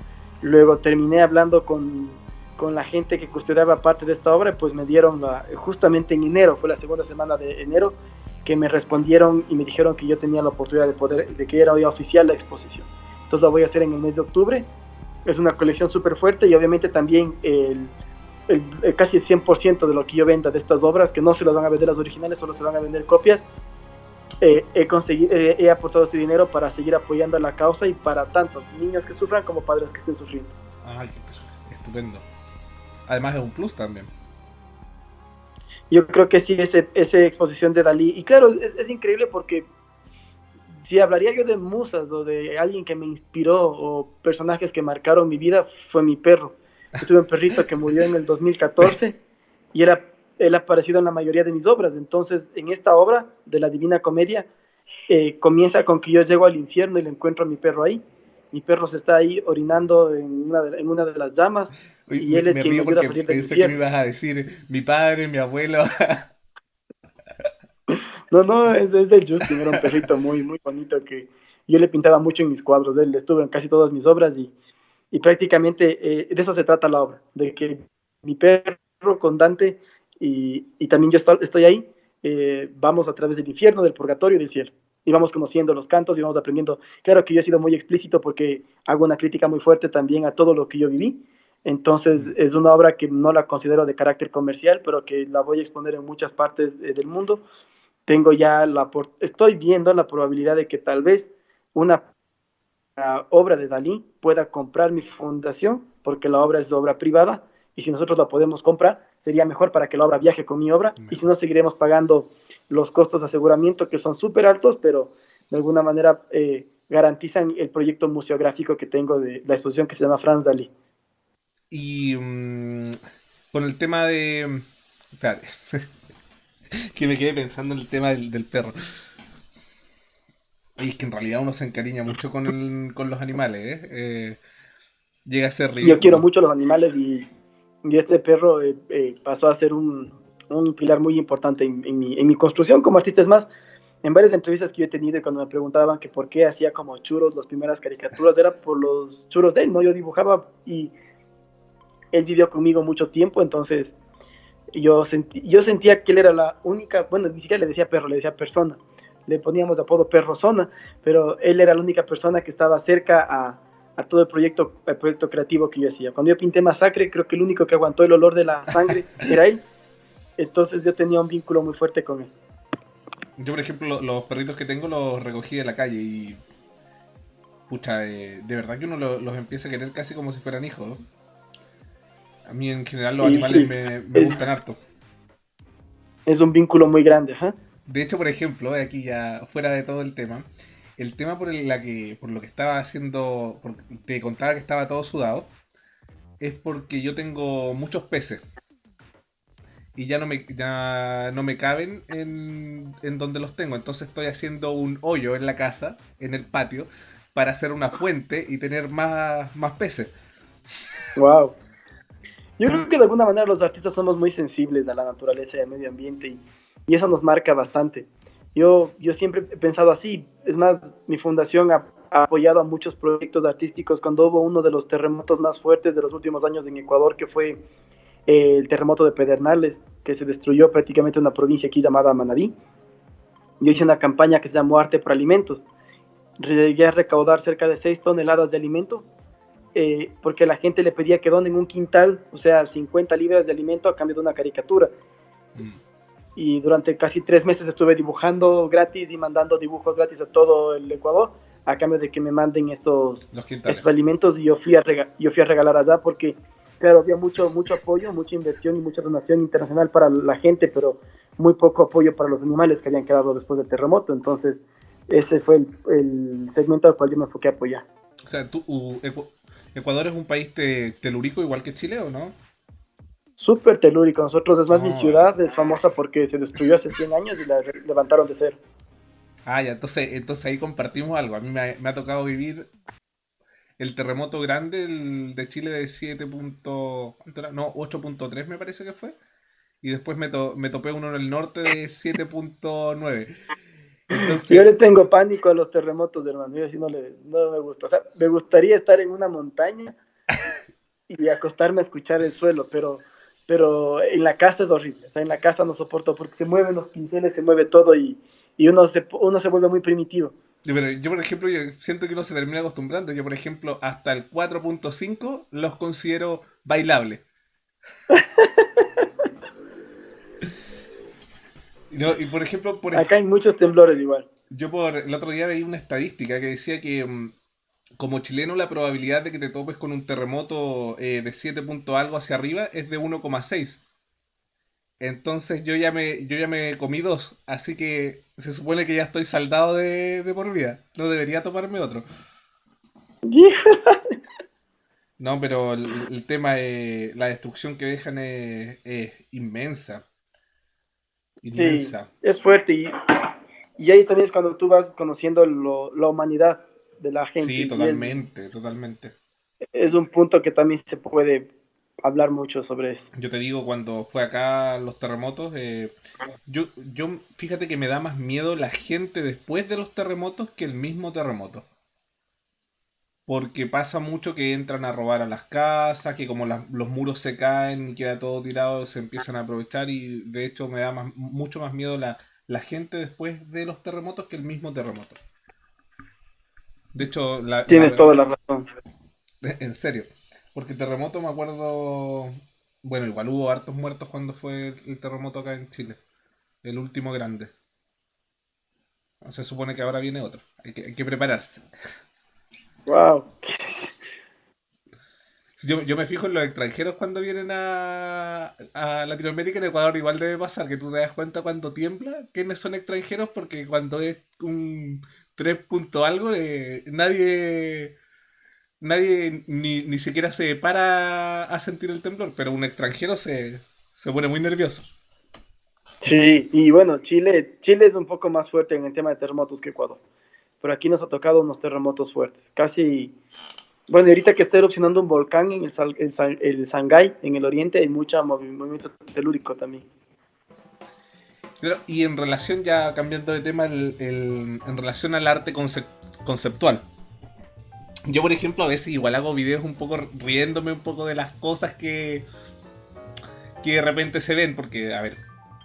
[SPEAKER 2] Luego terminé hablando con la gente que custodiaba parte de esta obra, pues me dieron justamente en enero, fue la segunda semana de enero, que me respondieron y me dijeron que yo tenía la oportunidad de que era ya oficial la exposición. Entonces la voy a hacer en el mes de octubre. Es una colección súper fuerte y obviamente también casi el 100% de lo que yo venda de estas obras, que no se las van a vender las originales, solo se van a vender copias, he aportado este dinero para seguir apoyando la causa y para tanto niños que sufran como padres que estén sufriendo.
[SPEAKER 1] Ay, estupendo. Además es un plus también.
[SPEAKER 2] Yo creo que sí, esa exposición de Dalí, y claro, es increíble porque si hablaría yo de musas o de alguien que me inspiró o personajes que marcaron mi vida, fue mi perro. Yo tuve un perrito que murió en el 2014 y él ha aparecido en la mayoría de mis obras. Entonces, en esta obra de la Divina Comedia, comienza con que yo llego al infierno y le encuentro a mi perro ahí. Mi perro se está ahí orinando en una de las llamas
[SPEAKER 1] Uy,
[SPEAKER 2] y él es
[SPEAKER 1] me
[SPEAKER 2] quien me
[SPEAKER 1] río
[SPEAKER 2] ayuda a
[SPEAKER 1] porque
[SPEAKER 2] salir del
[SPEAKER 1] pensé que me
[SPEAKER 2] infierno.
[SPEAKER 1] ibas a decir mi padre, mi abuelo.
[SPEAKER 2] No, no, es el Justin, era un perrito muy, muy bonito que yo le pintaba mucho en mis cuadros. Él estuvo en casi todas mis obras y prácticamente de eso se trata la obra, de que mi perro con Dante y también yo estoy ahí, vamos a través del infierno, del purgatorio y del cielo. Y vamos conociendo los cantos y vamos aprendiendo. Claro que yo he sido muy explícito porque hago una crítica muy fuerte también a todo lo que yo viví. Entonces es una obra que no la considero de carácter comercial, pero que la voy a exponer en muchas partes del mundo. Estoy viendo la probabilidad de que tal vez una obra de Dalí pueda comprar mi fundación, porque la obra es obra privada, y si nosotros la podemos comprar, sería mejor para que la obra viaje con mi obra, y si
[SPEAKER 1] Mejor.
[SPEAKER 2] no, seguiremos pagando los costos de aseguramiento, que son súper altos, pero de alguna manera garantizan el proyecto museográfico que tengo de la exposición que se llama Franz Dalí.
[SPEAKER 1] Y con el tema de... Espérate, que me quedé pensando en el tema del perro. Y es que en realidad uno se encariña mucho con los animales, ¿eh? Llega a ser
[SPEAKER 2] Yo quiero
[SPEAKER 1] ridículo.
[SPEAKER 2] mucho los animales y este perro pasó a ser un pilar muy importante en mi construcción como artista. Es más, en varias entrevistas que yo he tenido y cuando me preguntaban que por qué hacía como churros las primeras caricaturas, era por los churros de él, ¿no? Yo dibujaba y él vivió conmigo mucho tiempo, entonces yo sentía que él era la única, bueno, ni siquiera le decía perro, le decía persona. Le poníamos de apodo perro zona, pero él era la única persona que estaba cerca a todo el proyecto creativo que yo hacía. Cuando yo pinté Masacre, creo que el único que aguantó el olor de la sangre era él, entonces yo tenía un vínculo muy fuerte con él.
[SPEAKER 1] Yo, por ejemplo, los perritos que tengo los recogí de la calle y... Pucha, de verdad que uno los empieza a querer casi como si fueran hijos. A mí en general los
[SPEAKER 2] Y
[SPEAKER 1] animales
[SPEAKER 2] sí,
[SPEAKER 1] me
[SPEAKER 2] es,
[SPEAKER 1] gustan harto.
[SPEAKER 2] es un vínculo muy grande. ¿Eh?
[SPEAKER 1] De hecho, por ejemplo, aquí ya fuera de todo el tema por lo que estaba haciendo, te contaba que estaba todo sudado, es porque yo tengo muchos peces. y ya no me caben en donde los tengo. Entonces estoy haciendo un hoyo en la casa, en el patio, para hacer una fuente y tener más peces.
[SPEAKER 2] Wow. Yo creo que de alguna manera los artistas somos muy sensibles a la naturaleza y al medio ambiente y eso nos marca bastante. Yo siempre he pensado así. Es más, mi fundación ha apoyado a muchos proyectos artísticos cuando hubo uno de los terremotos más fuertes de los últimos años en Ecuador, que fue el terremoto de Pedernales, que se destruyó prácticamente una provincia aquí llamada Manabí. Yo hice una campaña que se llamó Arte por Alimentos. Llegué a recaudar cerca de 6 toneladas de alimento porque la gente le pedía que donen un quintal, o sea, 50 libras de alimento a cambio de una caricatura. Mm. Y durante casi 3 meses estuve dibujando gratis y mandando dibujos gratis a todo el Ecuador a cambio de que me manden estos alimentos, y yo fui a regalar allá porque, claro, había mucho apoyo, mucha inversión y mucha donación internacional para la gente, pero muy poco apoyo para los animales que habían quedado después del terremoto. Entonces, ese fue el segmento al cual yo me enfoqué a apoyar.
[SPEAKER 1] O sea, Ecuador es un país telúrico igual que Chile, ¿o no?
[SPEAKER 2] Súper telúrico. Nosotros, es más, mi ciudad es famosa porque se destruyó hace 100 años y la levantaron de cero.
[SPEAKER 1] Ah, ya, entonces ahí compartimos algo. A mí me ha tocado vivir el terremoto grande de Chile de 8.3 me parece que fue. Y después me topé uno en el norte de 7.9.
[SPEAKER 2] Entonces, yo le tengo pánico a los terremotos, hermano. Yo así no me gusta. O sea, me gustaría estar en una montaña y acostarme a escuchar el suelo, pero en la casa es horrible. O sea, en la casa no soporto porque se mueven los pinceles, se mueve todo y uno se vuelve muy primitivo.
[SPEAKER 1] Yo, por ejemplo, yo siento que uno se termina acostumbrando. Yo, por ejemplo, hasta el 4.5 los considero bailables. No, y por ejemplo,
[SPEAKER 2] acá hay muchos temblores igual.
[SPEAKER 1] Yo el otro día veía una estadística que decía que como chileno la probabilidad de que te topes con un terremoto de 7 punto algo hacia arriba es de 1,6. Entonces yo ya me comí 2, así que se supone que ya estoy saldado de por vida. No debería tomarme otro. No, pero el tema de la destrucción que dejan es inmensa.
[SPEAKER 2] Inmensa. Sí, es fuerte y ahí también es cuando tú vas conociendo la humanidad de la gente.
[SPEAKER 1] Sí, totalmente, totalmente.
[SPEAKER 2] Es un punto que también se puede hablar mucho sobre eso.
[SPEAKER 1] Yo te digo, cuando fue acá los terremotos, yo fíjate que me da más miedo la gente después de los terremotos que el mismo terremoto. Porque pasa mucho que entran a robar a las casas, que como los muros se caen y queda todo tirado, se empiezan a aprovechar y de hecho me da mucho más miedo la gente después de los terremotos que el mismo terremoto. De hecho,
[SPEAKER 2] tienes toda la razón.
[SPEAKER 1] En serio. Porque terremoto me acuerdo... Bueno, igual hubo hartos muertos cuando fue el terremoto acá en Chile. El último grande. Se supone que ahora viene otro. Hay que prepararse.
[SPEAKER 2] Wow.
[SPEAKER 1] Yo me fijo en los extranjeros cuando vienen a Latinoamérica. En Ecuador igual debe pasar, que tú te das cuenta cuando tiembla quiénes son extranjeros, porque cuando es un 3 punto algo, nadie ni siquiera se para a sentir el temblor, pero un extranjero se pone muy nervioso.
[SPEAKER 2] Sí, y bueno, Chile es un poco más fuerte en el tema de terremotos que Ecuador, pero aquí nos ha tocado unos terremotos fuertes, casi... Bueno, y ahorita que está erupcionando un volcán en el Sangay, en el oriente, hay mucho movimiento telúrico también.
[SPEAKER 1] Pero, y en relación, ya cambiando de tema, en relación al arte conceptual. Yo, por ejemplo, a veces igual hago videos un poco riéndome un poco de las cosas que de repente se ven, porque, a ver,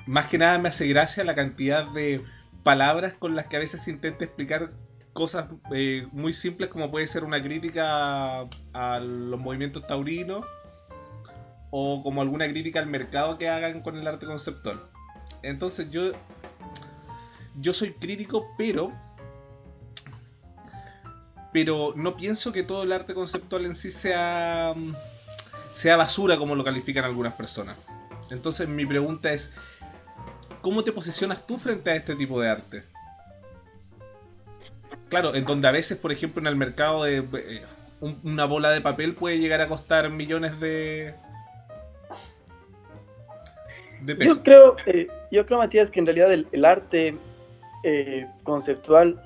[SPEAKER 1] más que nada me hace gracia la cantidad de palabras con las que a veces se intenta explicar cosas muy simples, como puede ser una crítica a los movimientos taurinos o como alguna crítica al mercado que hagan con el arte conceptual. Entonces yo soy crítico, pero no pienso que todo el arte conceptual en sí sea basura, como lo califican algunas personas. Entonces mi pregunta es, ¿cómo te posicionas tú frente a este tipo de arte? Claro, en donde a veces, por ejemplo, en el mercado una bola de papel puede llegar a costar millones de de peso.
[SPEAKER 2] Yo creo, Matías, que en realidad el arte conceptual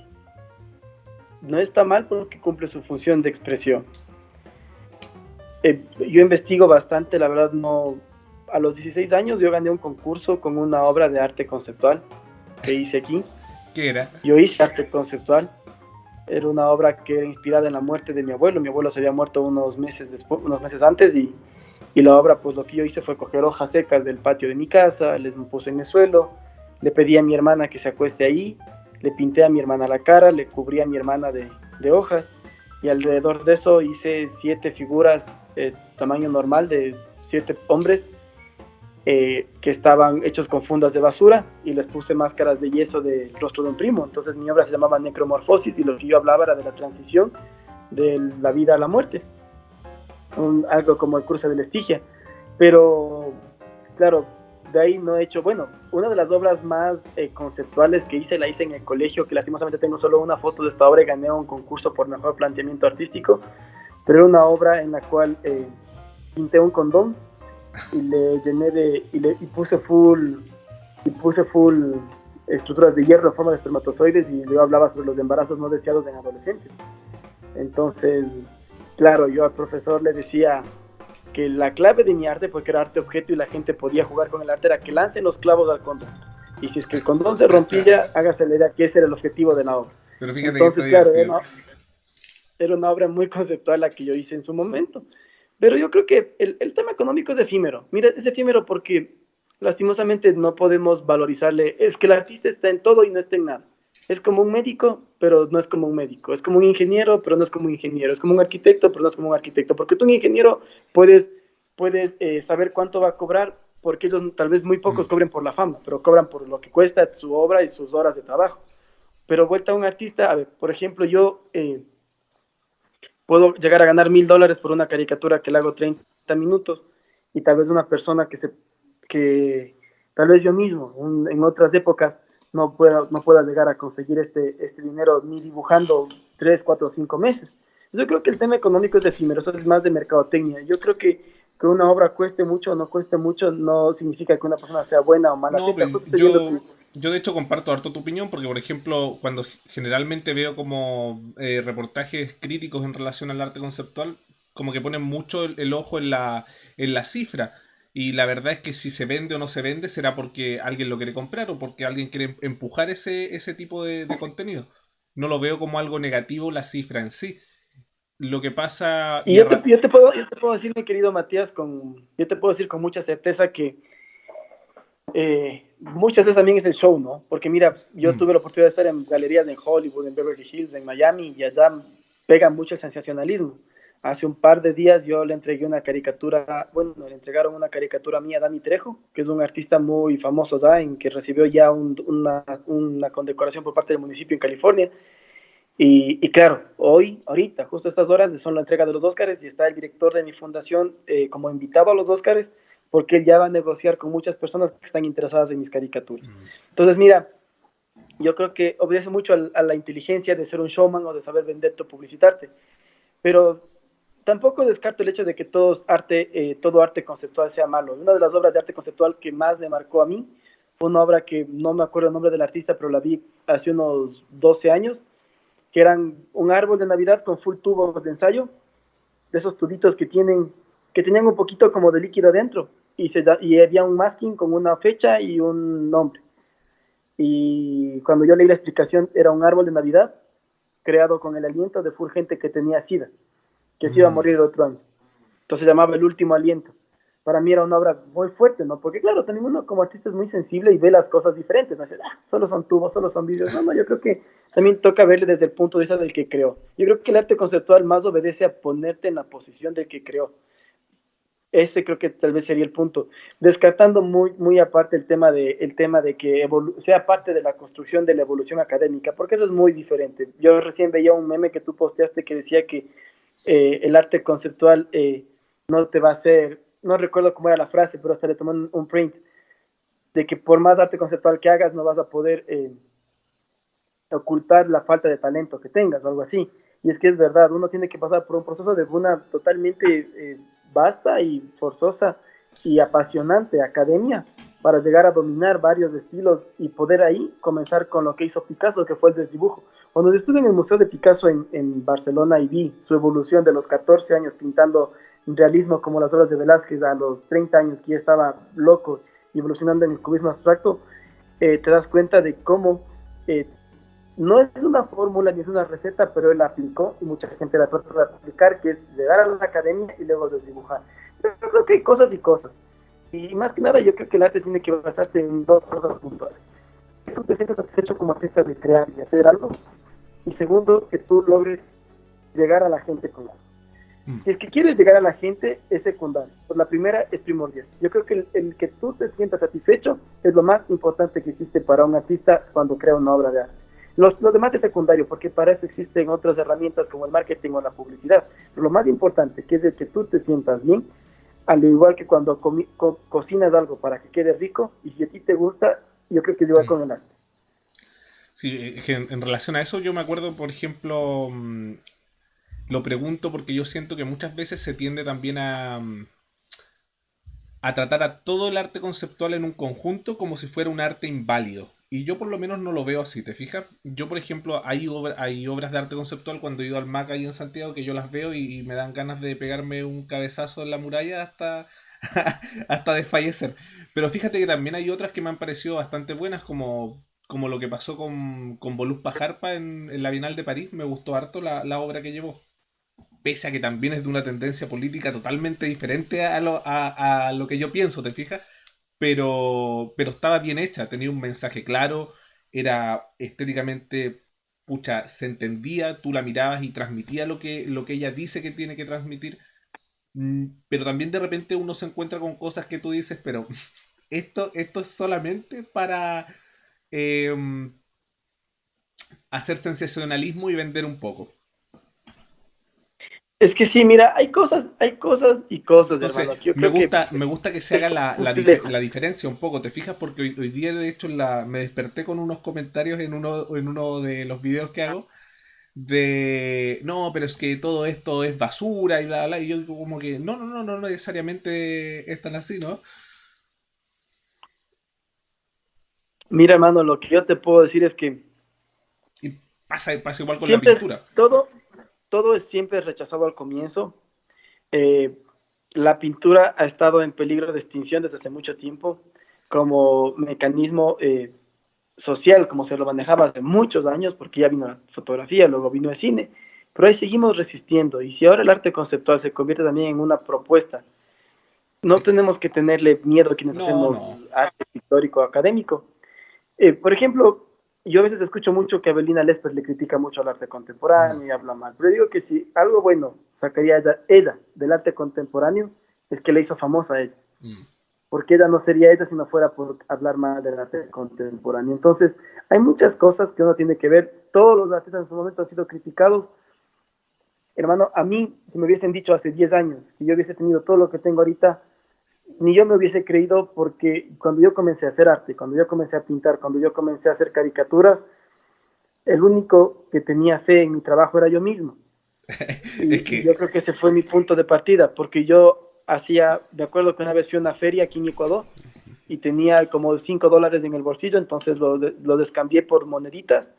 [SPEAKER 2] no está mal porque cumple su función de expresión. Yo investigo bastante, la verdad no... A los 16 años yo gané un concurso con una obra de arte conceptual que hice aquí.
[SPEAKER 1] ¿Qué era?
[SPEAKER 2] Yo hice arte conceptual. Era una obra que era inspirada en la muerte de mi abuelo. Mi abuelo se había muerto unos meses antes y la obra, pues lo que yo hice fue coger hojas secas del patio de mi casa, les puse en el suelo, le pedí a mi hermana que se acueste ahí, le pinté a mi hermana la cara, le cubrí a mi hermana de hojas y alrededor de eso hice 7 figuras tamaño normal de 7 hombres que estaban hechos con fundas de basura y les puse máscaras de yeso del rostro de un primo. Entonces mi obra se llamaba Necromorfosis y lo que yo hablaba era de la transición de la vida a la muerte, algo como el cruce de la Estigia. Pero claro, de ahí no he hecho, bueno, una de las obras más conceptuales que hice, la hice en el colegio, que lastimosamente tengo solo una foto de esta obra y gané un concurso por mejor planteamiento artístico, pero era una obra en la cual pinté un condón y le llené y puse full estructuras de hierro en forma de espermatozoides y yo hablaba sobre los embarazos no deseados en adolescentes. Entonces, claro, yo al profesor le decía que la clave de mi arte, porque era arte objeto y la gente podía jugar con el arte, era que lancen los clavos al condón. Y si es que el condón se rompía, hágase la idea que ese era el objetivo de la obra.
[SPEAKER 1] Pero fíjate
[SPEAKER 2] entonces,
[SPEAKER 1] que
[SPEAKER 2] claro, era una obra muy conceptual la que yo hice en su momento. Pero yo creo que el tema económico es efímero. Mira, es efímero porque lastimosamente no podemos valorizarle. Es que el artista está en todo y no está en nada. Es como un médico, pero no es como un médico. Es como un ingeniero, pero no es como un ingeniero. Es como un arquitecto, pero no es como un arquitecto. Porque tú, un ingeniero, puedes saber cuánto va a cobrar, porque ellos tal vez muy pocos cobren por la fama, pero cobran por lo que cuesta su obra y sus horas de trabajo. Pero vuelta a un artista, a ver, por ejemplo, yo puedo llegar a ganar $1000 por una caricatura que le hago 30 minutos y tal vez una persona que tal vez yo mismo en otras épocas no pueda llegar a conseguir este dinero ni dibujando 3, 4 o 5 meses. Yo creo que el tema económico es efímero, eso es más de mercadotecnia. Yo creo que una obra cueste mucho o no cueste mucho no significa que una persona sea buena o mala.
[SPEAKER 1] no,
[SPEAKER 2] Justo estoy viendo
[SPEAKER 1] yo de hecho comparto harto tu opinión porque, por ejemplo, cuando generalmente veo como reportajes críticos en relación al arte conceptual, como que ponen mucho el ojo en la cifra. Y la verdad es que si se vende o no se vende será porque alguien lo quiere comprar o porque alguien quiere empujar ese tipo de contenido. No lo veo como algo negativo la cifra en sí. Lo que pasa...
[SPEAKER 2] Y yo te puedo decir, mi querido Matías, yo te puedo decir con mucha certeza que muchas veces también es el show, ¿no? Porque mira, yo tuve la oportunidad de estar en galerías en Hollywood, en Beverly Hills, en Miami, y allá pega mucho el sensacionalismo. Hace un par de días yo le entregué una caricatura, bueno, le entregaron una caricatura mía a Dani Trejo, que es un artista muy famoso, ¿sabes? En que recibió ya una condecoración por parte del municipio en California. Y claro, ahorita, justo a estas horas, son la entrega de los Óscares y está el director de mi fundación como invitado a los Óscares porque él ya va a negociar con muchas personas que están interesadas en mis caricaturas. Entonces, mira, yo creo que obedece mucho a la inteligencia de ser un showman o de saber venderte o publicitarte, pero tampoco descarto el hecho de que todo arte conceptual sea malo. Una de las obras de arte conceptual que más me marcó a mí fue una obra que no me acuerdo el nombre del artista, pero la vi hace unos 12 años, que eran un árbol de Navidad con full tubos de ensayo, de esos tubitos que tenían un poquito como de líquido adentro, y había un masking con una fecha y un nombre. Y cuando yo leí la explicación, era un árbol de Navidad creado con el aliento de full gente que tenía SIDA, que se iba a morir el otro año. Entonces se llamaba El Último Aliento. Para mí era una obra muy fuerte, ¿no? Porque claro, también uno como artista es muy sensible y ve las cosas diferentes, no dice, solo son tubos, solo son vídeos. No, yo creo que también toca verle desde el punto de vista del que creó. Yo creo que el arte conceptual más obedece a ponerte en la posición del que creó. Ese creo que tal vez sería el punto. Descartando muy, muy aparte el tema de que sea parte de la construcción de la evolución académica, porque eso es muy diferente. Yo recién veía un meme que tú posteaste que decía que el arte conceptual no te va a hacer, no recuerdo cómo era la frase, pero hasta le tomé un print, de que por más arte conceptual que hagas no vas a poder ocultar la falta de talento que tengas o algo así. Y es que es verdad, uno tiene que pasar por un proceso de una totalmente vasta y forzosa y apasionante academia para llegar a dominar varios estilos y poder ahí comenzar con lo que hizo Picasso, que fue el desdibujo. Cuando estuve en el Museo de Picasso en Barcelona y vi su evolución de los 14 años pintando realismo como las obras de Velázquez a los 30 años que ya estaba loco y evolucionando en el cubismo abstracto, te das cuenta de cómo no es una fórmula ni es una receta, pero él la aplicó y mucha gente la trata de aplicar, que es llegar a la academia y luego desdibujar. Pero yo creo que hay cosas y cosas. Y más que nada yo creo que el arte tiene que basarse en dos cosas puntuales. Que tú te sientas satisfecho como artista de crear y hacer algo. Y segundo, que tú logres llegar a la gente con algo. Si es que quieres llegar a la gente, es secundario. Pues la primera es primordial. Yo creo que el que tú te sientas satisfecho es lo más importante que existe para un artista cuando crea una obra de arte. Lo demás es secundario, porque para eso existen otras herramientas como el marketing o la publicidad. Pero lo más importante, que es el que tú te sientas bien, al igual que cuando cocinas algo para que quede rico, y si a ti te gusta, yo creo que es igual con el arte.
[SPEAKER 1] Sí, en relación a eso yo me acuerdo, por ejemplo, lo pregunto porque yo siento que muchas veces se tiende también a tratar a todo el arte conceptual en un conjunto como si fuera un arte inválido. Y yo por lo menos no lo veo así, ¿te fijas? Yo, por ejemplo, hay obras de arte conceptual cuando he ido al MAC ahí en Santiago que yo las veo y me dan ganas de pegarme un cabezazo en la muralla hasta, hasta desfallecer. Pero fíjate que también hay otras que me han parecido bastante buenas, como lo que pasó con Voluspa Jarpa en la Bienal de París. Me gustó harto la obra que llevó, pese a que también es de una tendencia política totalmente diferente a lo que yo pienso, ¿te fijas? Pero estaba bien hecha, tenía un mensaje claro, era estéticamente, pucha, se entendía, tú la mirabas y transmitía lo que ella dice que tiene que transmitir. Pero también de repente uno se encuentra con cosas que tú dices, pero esto es solamente para em, hacer sensacionalismo y vender un poco.
[SPEAKER 2] Es que sí, mira, hay cosas y cosas,
[SPEAKER 1] Entonces,
[SPEAKER 2] hermano. Yo
[SPEAKER 1] me
[SPEAKER 2] creo que
[SPEAKER 1] gusta, me gusta que se
[SPEAKER 2] es
[SPEAKER 1] haga
[SPEAKER 2] complejo.
[SPEAKER 1] la diferencia un poco, ¿te fijas? Porque hoy día, de hecho, me desperté con unos comentarios en uno de los videos que hago de, no, pero es que todo esto es basura y bla, bla, y yo como que, no, no, no, no necesariamente es tan así, ¿no?
[SPEAKER 2] Mira, hermano, lo que yo te puedo decir es que
[SPEAKER 1] Y pasa igual con la
[SPEAKER 2] siempre
[SPEAKER 1] pintura.
[SPEAKER 2] todo es siempre rechazado al comienzo. Eh, la pintura ha estado en peligro de extinción desde hace mucho tiempo como mecanismo social, como se lo manejaba hace muchos años, porque ya vino la fotografía, luego vino el cine, pero ahí seguimos resistiendo. Y si ahora el arte conceptual se convierte también en una propuesta, no tenemos que tenerle miedo a quienes
[SPEAKER 1] No,
[SPEAKER 2] hacemos
[SPEAKER 1] no.
[SPEAKER 2] arte pictórico académico. Por ejemplo, yo a veces escucho mucho que Avelina Lesper le critica mucho al arte
[SPEAKER 1] Mm.
[SPEAKER 2] contemporáneo y habla mal, pero digo que si algo bueno sacaría ella del arte contemporáneo es que le hizo famosa a ella,
[SPEAKER 1] Mm.
[SPEAKER 2] porque ella no sería ella si no fuera por hablar mal del arte contemporáneo. Entonces, hay muchas cosas que uno tiene que ver, todos los artistas en su momento han sido criticados. Hermano, a mí, si me hubiesen dicho hace 10 años que yo hubiese tenido todo lo que tengo ahorita, ni yo me hubiese creído porque cuando yo comencé a hacer arte, cuando yo comencé a pintar, cuando yo comencé a hacer caricaturas, el único que tenía fe en mi trabajo era yo mismo.
[SPEAKER 1] Es
[SPEAKER 2] Y
[SPEAKER 1] que
[SPEAKER 2] yo creo que ese fue mi punto de partida, porque yo me acuerdo que una vez fui a una feria aquí en Ecuador y tenía como $5 en el bolsillo, entonces lo descambié por moneditas,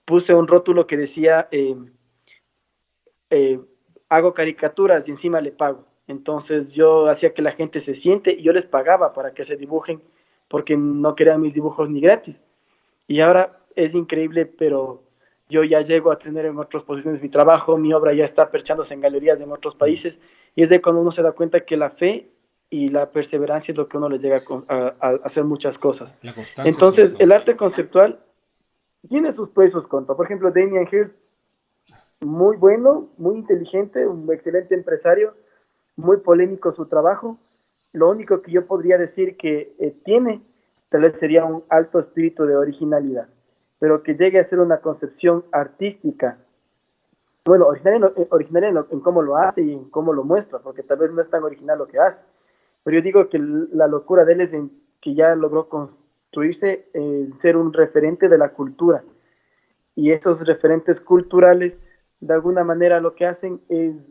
[SPEAKER 2] puse un rótulo que decía, eh, hago caricaturas y encima le pago. Entonces yo hacía que la gente se siente y yo les pagaba para que se dibujen porque no querían mis dibujos ni gratis. Y ahora es increíble, pero yo ya llego a tener en otras posiciones mi trabajo, mi obra ya está perchándose en galerías en otros países y es de cuando uno se da cuenta que la fe y la perseverancia es lo que uno le llega a hacer muchas cosas.
[SPEAKER 1] la constancia sobre
[SPEAKER 2] Entonces,
[SPEAKER 1] todo.
[SPEAKER 2] el arte conceptual tiene sus pros y sus contras. Por ejemplo, Damien Hirst, muy bueno, muy inteligente, un excelente empresario, muy polémico su trabajo. Lo único que yo podría decir que tiene, tal vez sería un alto espíritu de originalidad, pero que llegue a ser una concepción artística, bueno, original en cómo lo hace y en cómo lo muestra, porque tal vez no es tan original lo que hace. Pero yo digo que la locura de él es en que ya logró construirse, ser un referente de la cultura. Y esos referentes culturales, de alguna manera, lo que hacen es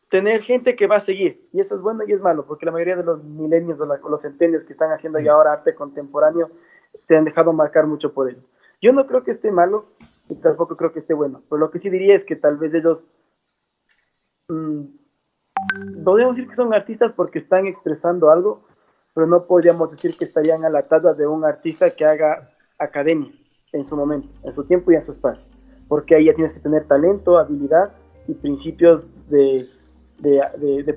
[SPEAKER 2] tener gente que va a seguir. Y eso es bueno y es malo, porque la mayoría de los milenios o los centenios que están haciendo ya
[SPEAKER 1] Mm.
[SPEAKER 2] ahora arte contemporáneo se han dejado marcar mucho por ellos. Yo no creo que esté malo y tampoco creo que esté bueno, pero lo que sí diría es que tal vez ellos, mmm, podríamos decir que son artistas porque están expresando algo, pero no podríamos decir que estarían a la talla de un artista que haga academia en su momento, en su tiempo y en su espacio, porque ahí ya tienes que tener talento, habilidad y principios de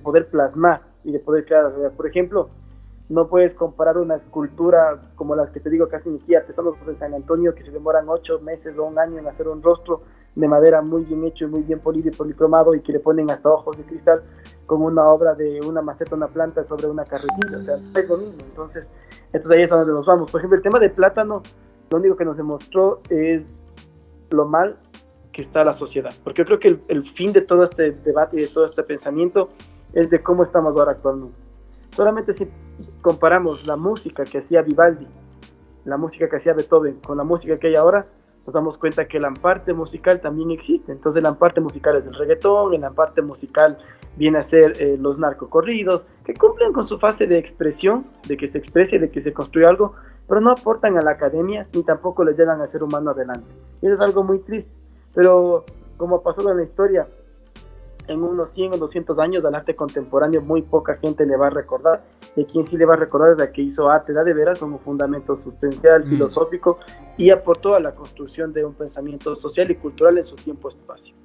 [SPEAKER 2] poder plasmar y de poder crear. Por ejemplo, no puedes comparar una escultura como las que te digo casi aquí, artesanos en San Antonio, que se demoran 8 meses o un año en hacer un rostro de madera muy bien hecho y muy bien polido y policromado, y que le ponen hasta ojos de cristal, con una obra de una maceta, una planta sobre una carretilla. O sea, es lo mismo. Entonces ahí es a donde nos vamos. Por ejemplo, el tema del plátano, lo único que nos demostró es lo mal que está la sociedad. Porque yo creo que el fin de todo este debate y de todo este pensamiento es de cómo estamos ahora actualmente. Solamente si comparamos la música que hacía Vivaldi, la música que hacía Beethoven, con la música que hay ahora, nos damos cuenta que la parte musical también existe. Entonces la parte musical es el reggaetón, en la parte musical viene a ser los narcocorridos, que cumplen con su fase de expresión, de que se exprese, de que se construya algo, pero no aportan a la academia ni tampoco les llevan al ser humano adelante. Y eso es algo muy triste. Pero como pasó en la historia, en unos 100 o 200 años al arte contemporáneo muy poca gente le va a recordar, y quien sí le va a recordar es la que hizo arte de veras como fundamento sustancial, filosófico, y aportó a la construcción de un pensamiento social y cultural en su tiempo-espacio.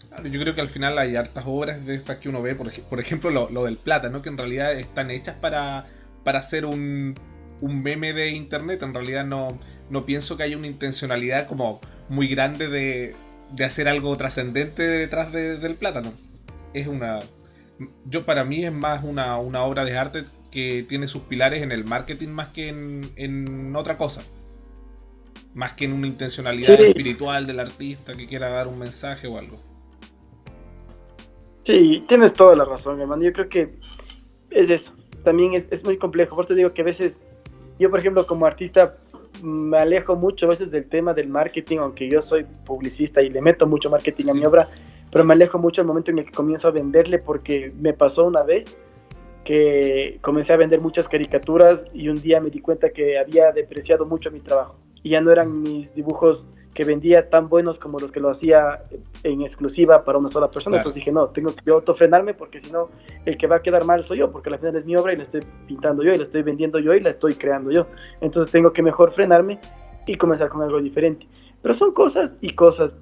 [SPEAKER 1] Claro, yo creo que al final hay hartas obras de estas que uno ve, por ejemplo lo del plata, ¿no? Que en realidad están hechas para hacer un meme de internet. En realidad no pienso que haya una intencionalidad como muy grande de hacer algo trascendente detrás del plátano. Es una. Yo para mí es más una obra de arte que tiene sus pilares en el marketing más que en otra cosa. Más que en una intencionalidad
[SPEAKER 2] Sí,
[SPEAKER 1] espiritual del artista que quiera dar un mensaje o algo.
[SPEAKER 2] sí, tienes toda la razón, hermano. Yo creo que es eso. También es muy complejo. Por eso te digo que a veces, yo por ejemplo como artista, me alejo mucho a veces del tema del marketing, aunque yo soy publicista y le meto mucho marketing a mi
[SPEAKER 1] Sí.
[SPEAKER 2] obra, pero me alejo mucho al momento en el que comienzo a venderle, porque me pasó una vez que comencé a vender muchas caricaturas y un día me di cuenta que había depreciado mucho mi trabajo y ya no eran mis dibujos que vendía tan buenos como los que lo hacía en exclusiva para una sola persona.
[SPEAKER 1] Claro.
[SPEAKER 2] Entonces dije, no, tengo que yo autofrenarme, porque si no, el que va a quedar mal soy yo, porque al final es mi obra y la estoy pintando yo y la estoy vendiendo yo y la estoy creando yo. Entonces tengo que mejor frenarme y comenzar con algo diferente. Pero son cosas y cosas.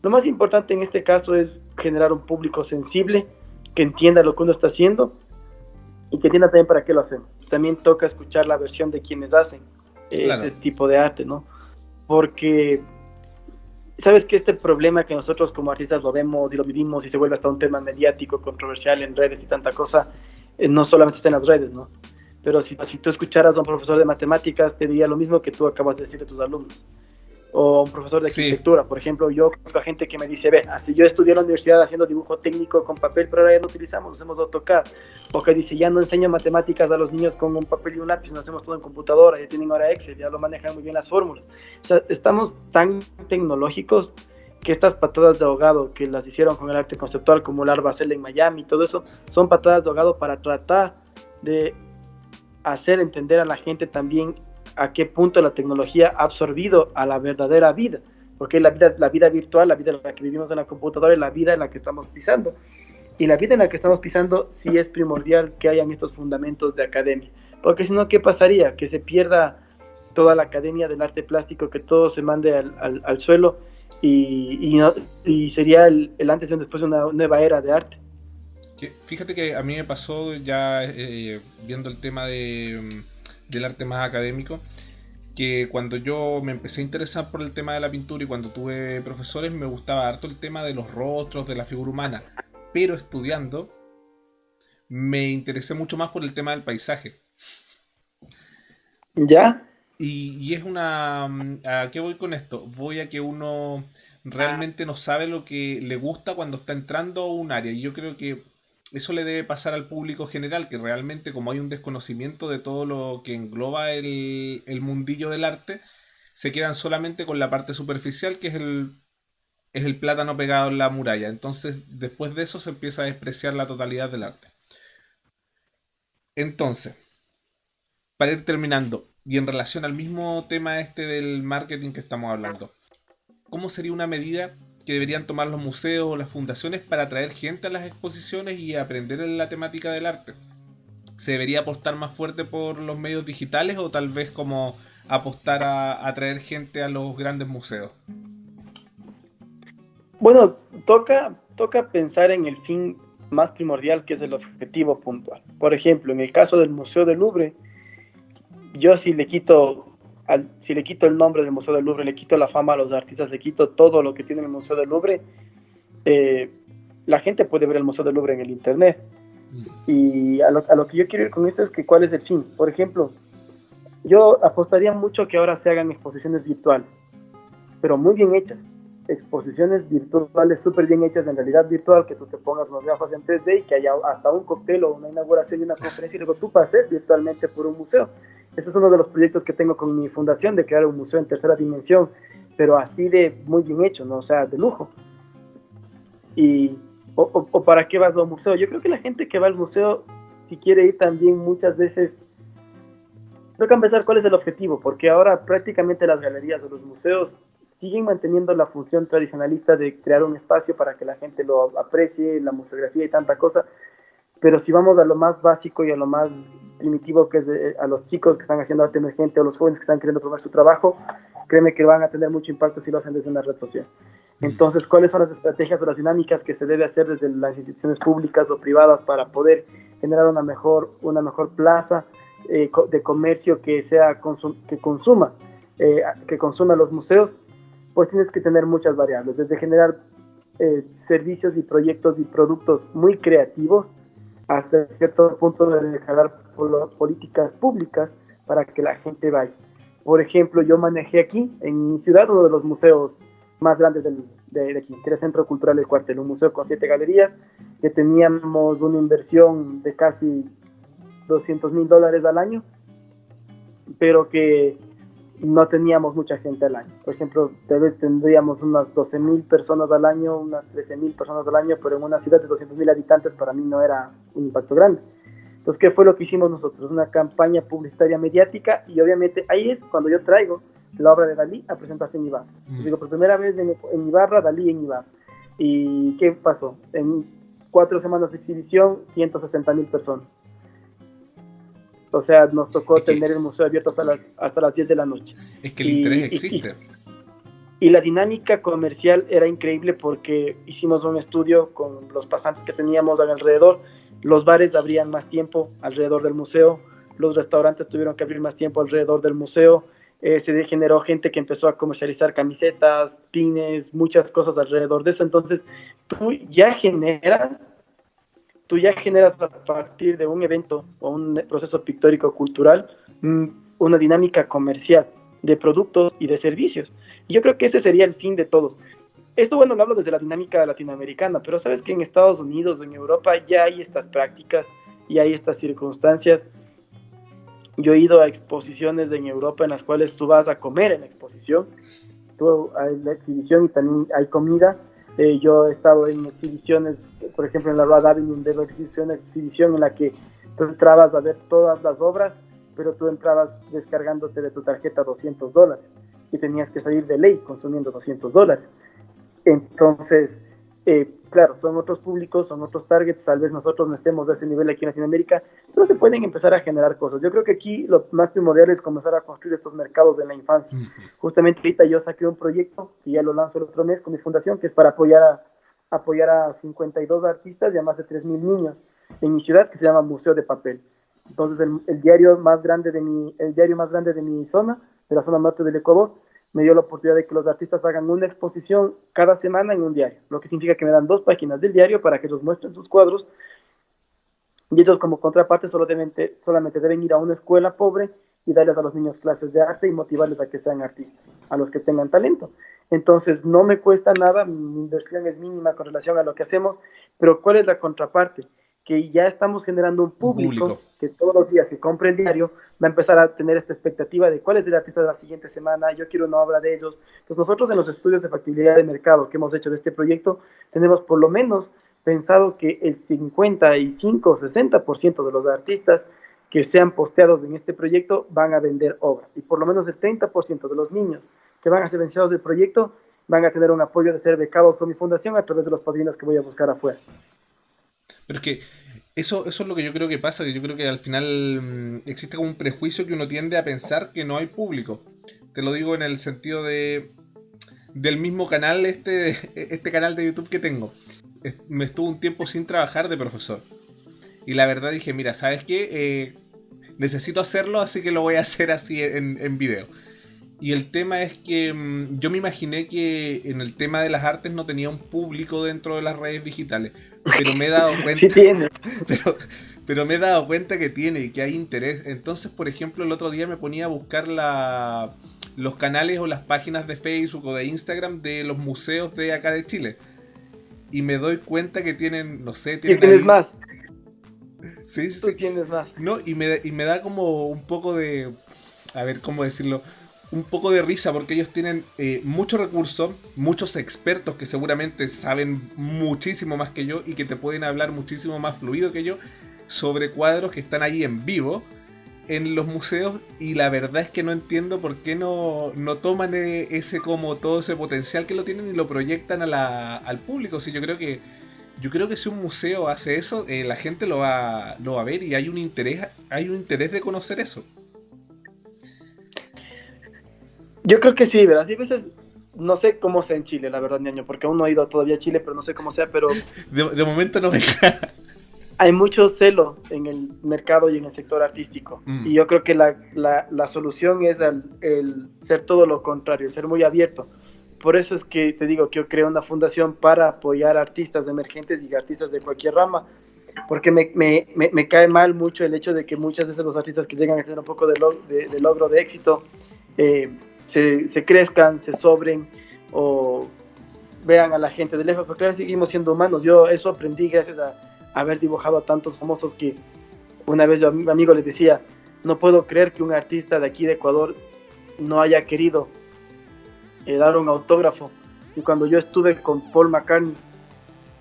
[SPEAKER 2] Lo más importante en este caso es generar un público sensible que entienda lo que uno está haciendo y que entienda también para qué lo hacemos. También toca escuchar la versión de quienes hacen este
[SPEAKER 1] Claro.
[SPEAKER 2] tipo de arte, ¿no? Porque sabes que este problema que nosotros como artistas lo vemos y lo vivimos y se vuelve hasta un tema mediático, controversial en redes y tanta cosa, no solamente está en las redes, ¿no? Pero si tú escucharas a un profesor de matemáticas, te diría lo mismo que tú acabas de decir de tus alumnos. O un profesor de
[SPEAKER 1] Sí.
[SPEAKER 2] arquitectura, por ejemplo, yo conozco a gente que me dice, ve, así yo estudié en la universidad haciendo dibujo técnico con papel, pero ahora ya no utilizamos, hacemos AutoCAD. O que dice, ya no enseño matemáticas a los niños con un papel y un lápiz, no hacemos todo en computadora, ya tienen ahora Excel, ya lo manejan muy bien las fórmulas. O sea, estamos tan tecnológicos que estas patadas de ahogado que las hicieron con el arte conceptual, como el Art Basel en Miami, todo eso, son patadas de ahogado para tratar de hacer entender a la gente también a qué punto la tecnología ha absorbido a la verdadera vida, porque la vida virtual, la vida en la que vivimos en la computadora, es la vida en la que estamos pisando. Y la vida en la que estamos pisando sí es primordial que hayan estos fundamentos de academia, porque si no, ¿qué pasaría? Que se pierda toda la academia del arte plástico, que todo se mande al suelo y sería el antes y un después de una nueva era de arte.
[SPEAKER 1] Fíjate que a mí me pasó ya viendo el tema del arte más académico, que cuando yo me empecé a interesar por el tema de la pintura y cuando tuve profesores me gustaba harto el tema de los rostros, de la figura humana, pero estudiando me interesé mucho más por el tema del paisaje.
[SPEAKER 2] ¿Ya?
[SPEAKER 1] Y es una. ¿A qué voy con esto? Voy a que uno realmente no sabe lo que le gusta cuando está entrando a un área. Y yo creo que eso le debe pasar al público general, que realmente como hay un desconocimiento de todo lo que engloba el mundillo del arte, se quedan solamente con la parte superficial, que es es el plátano pegado en la muralla. Entonces, después de eso se empieza a despreciar la totalidad del arte. Entonces, para ir terminando, y en relación al mismo tema este del marketing que estamos hablando, ¿cómo sería una medida que deberían tomar los museos o las fundaciones para atraer gente a las exposiciones y aprender en la temática del arte? ¿Se debería apostar más fuerte por los medios digitales o tal vez como apostar a atraer gente a los grandes museos?
[SPEAKER 2] Bueno, toca pensar en el fin más primordial, que es el objetivo puntual. Por ejemplo, en el caso del Museo del Louvre, yo si le quito el nombre del Museo del Louvre, le quito la fama a los artistas, le quito todo lo que tiene el Museo del Louvre, eh, la gente puede ver el Museo del Louvre en el Internet. Y a lo que yo quiero ir con esto es que cuál es el fin. Por ejemplo, yo apostaría mucho que ahora se hagan exposiciones virtuales, pero muy bien hechas. Exposiciones virtuales súper bien hechas en realidad virtual, que tú te pongas unas gafas en 3D y que haya hasta un cóctel o una inauguración y una conferencia y luego tú pases virtualmente por un museo. Ese es uno de los proyectos que tengo con mi fundación, de crear un museo en tercera dimensión, pero así de muy bien hecho, ¿no? O sea, de lujo. Y, o para qué vas al museo. Yo creo que la gente que va al museo, si quiere ir también muchas veces, toca empezar cuál es el objetivo, porque ahora prácticamente las galerías o los museos siguen manteniendo la función tradicionalista de crear un espacio para que la gente lo aprecie, la museografía y tanta cosa, pero si vamos a lo más básico y a lo más primitivo, que es a los chicos que están haciendo arte emergente o los jóvenes que están queriendo probar su trabajo, créeme que van a tener mucho impacto si lo hacen desde una red social. Entonces, ¿cuáles son las estrategias o las dinámicas que se debe hacer desde las instituciones públicas o privadas para poder generar una mejor plaza de comercio que consuma los museos? Pues tienes que tener muchas variables, desde generar servicios y proyectos y productos muy creativos hasta cierto punto de generar políticas públicas para que la gente vaya. Por ejemplo, yo manejé aquí en mi ciudad uno de los museos más grandes de aquí, que era el Centro Cultural del Cuartel, un museo con 7 galerías, que teníamos una inversión de casi $200,000 al año, pero que no teníamos mucha gente al año. Por ejemplo, tal vez tendríamos unas 12,000 personas al año, unas 13,000 personas al año, pero en una ciudad de 200,000 habitantes para mí no era un impacto grande. Entonces, ¿qué fue lo que hicimos nosotros? Una campaña publicitaria mediática, y obviamente ahí es cuando yo traigo la obra de Dalí a presentarse en Ibarra. Digo, por primera vez en Ibarra, Dalí en Ibarra. ¿Y qué pasó? En 4 semanas de exhibición, 160,000 personas. O sea, nos tocó tener el museo abierto hasta las 10 de la noche.
[SPEAKER 1] Es que el interés existe.
[SPEAKER 2] Y la dinámica comercial era increíble porque hicimos un estudio con los pasantes que teníamos alrededor. Los bares abrían más tiempo alrededor del museo, los restaurantes tuvieron que abrir más tiempo alrededor del museo, se generó gente que empezó a comercializar camisetas, pines, muchas cosas alrededor de eso. Entonces, tú ya generas a partir de un evento o un proceso pictórico cultural una dinámica comercial de productos y de servicios. Y yo creo que ese sería el fin de todos. Esto, bueno, lo hablo desde la dinámica latinoamericana, pero sabes que en Estados Unidos, en Europa, ya hay estas prácticas y hay estas circunstancias. Yo he ido a exposiciones en Europa en las cuales tú vas a comer en la exposición, hay la exhibición y también hay comida. Yo he estado en exhibiciones, por ejemplo en la Rad Avenue, de una exhibición en la que tú entrabas a ver todas las obras, pero tú entrabas descargándote de tu tarjeta $200 y tenías que salir de ley consumiendo $200. Entonces, claro, son otros públicos, son otros targets, tal vez nosotros no estemos de ese nivel aquí en Latinoamérica, pero se pueden empezar a generar cosas. Yo creo que aquí lo más primordial es comenzar a construir estos mercados en la infancia. Justamente ahorita yo saqué un proyecto, que ya lo lanzo el otro mes con mi fundación, que es para apoyar a 52 artistas y a más de 3,000 niños en mi ciudad, que se llama Museo de Papel. Entonces, el diario más grande de mi zona, de la zona norte del Ecuador, me dio la oportunidad de que los artistas hagan una exposición cada semana en un diario, lo que significa que me dan 2 páginas del diario para que ellos muestren sus cuadros, y ellos como contraparte solamente deben ir a una escuela pobre y darles a los niños clases de arte y motivarles a que sean artistas, a los que tengan talento. Entonces no me cuesta nada, mi inversión es mínima con relación a lo que hacemos, pero ¿cuál es la contraparte? que ya estamos generando un público,
[SPEAKER 1] Público.
[SPEAKER 2] que todos los días que compre el diario va a empezar a tener esta expectativa de cuál es el artista de la siguiente semana, yo quiero una obra de ellos. Pues nosotros en los estudios de factibilidad de mercado que hemos hecho de este proyecto, tenemos por lo menos pensado que el 55-60% de los artistas que sean posteados en este proyecto van a vender obra, y por lo menos el 30% de los niños que van a ser beneficiados del proyecto van a tener un apoyo de ser becados con mi fundación a través de los padrinos que voy a buscar afuera.
[SPEAKER 1] Pero es que eso es lo que yo creo que pasa, que yo creo que al final existe como un prejuicio que uno tiende a pensar que no hay público. Te lo digo en el sentido de del mismo canal, este canal de YouTube que tengo. Me estuve un tiempo sin trabajar de profesor. Y la verdad dije, mira, ¿sabes qué? Necesito hacerlo, así que lo voy a hacer así en video. Y el tema es que yo me imaginé que en el tema de las artes no tenía un público dentro de las redes digitales, pero me he dado cuenta,
[SPEAKER 2] Sí tiene.
[SPEAKER 1] pero me he dado cuenta que tiene y que hay interés. Entonces, por ejemplo, el otro día me ponía a buscar los canales o las páginas de Facebook o de Instagram de los museos de acá de Chile. Y me doy cuenta que tienen, no sé,
[SPEAKER 2] ¿Quién
[SPEAKER 1] tienen
[SPEAKER 2] tienes
[SPEAKER 1] ahí...
[SPEAKER 2] más?
[SPEAKER 1] Sí, sí,
[SPEAKER 2] Tú
[SPEAKER 1] sí.
[SPEAKER 2] tienes más.
[SPEAKER 1] No, y me da como un poco de, a ver, ¿cómo decirlo? Un poco de risa porque ellos tienen muchos recursos, muchos expertos que seguramente saben muchísimo más que yo y que te pueden hablar muchísimo más fluido que yo sobre cuadros que están ahí en vivo en los museos, y la verdad es que no entiendo por qué no toman ese como todo ese potencial que lo tienen y lo proyectan al público. Sí, yo creo que si un museo hace eso, la gente lo va a ver y hay un interés de conocer eso.
[SPEAKER 2] Yo creo que sí, ¿verdad? Sí, a veces no sé cómo sea en Chile, la verdad, ñaño, porque aún no he ido todavía a Chile, pero no sé cómo sea, pero
[SPEAKER 1] De momento no me...
[SPEAKER 2] hay mucho celo en el mercado y en el sector artístico.
[SPEAKER 1] Mm,
[SPEAKER 2] Y yo creo que la solución es el ser todo lo contrario, ser muy abierto. Por eso es que te digo que yo creo una fundación para apoyar artistas emergentes y artistas de cualquier rama, porque me cae mal mucho el hecho de que muchas veces los artistas que llegan a tener un poco de logro, de éxito, eh, se crezcan, se sobren o vean a la gente de lejos, porque claro, seguimos siendo humanos. Yo eso aprendí gracias a haber dibujado a tantos famosos que una vez yo a mi amigo les decía, no puedo creer que un artista de aquí de Ecuador no haya querido dar un autógrafo. Y cuando yo estuve con Paul McCartney,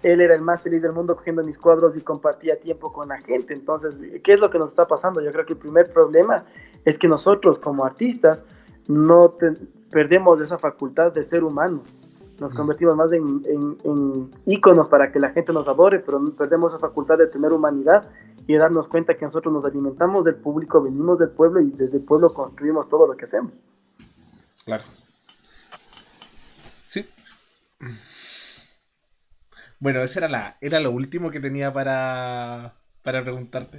[SPEAKER 2] él era el más feliz del mundo cogiendo mis cuadros y compartía tiempo con la gente. Entonces, ¿qué es lo que nos está pasando? Yo creo que el primer problema es que nosotros como artistas no perdemos esa facultad de ser humanos. Nos convertimos más en íconos para que la gente nos adore, pero perdemos esa facultad de tener humanidad y de darnos cuenta que nosotros nos alimentamos del público, venimos del pueblo y desde el pueblo construimos todo lo que hacemos.
[SPEAKER 1] claro. Sí. Bueno, eso era lo último que tenía para preguntarte.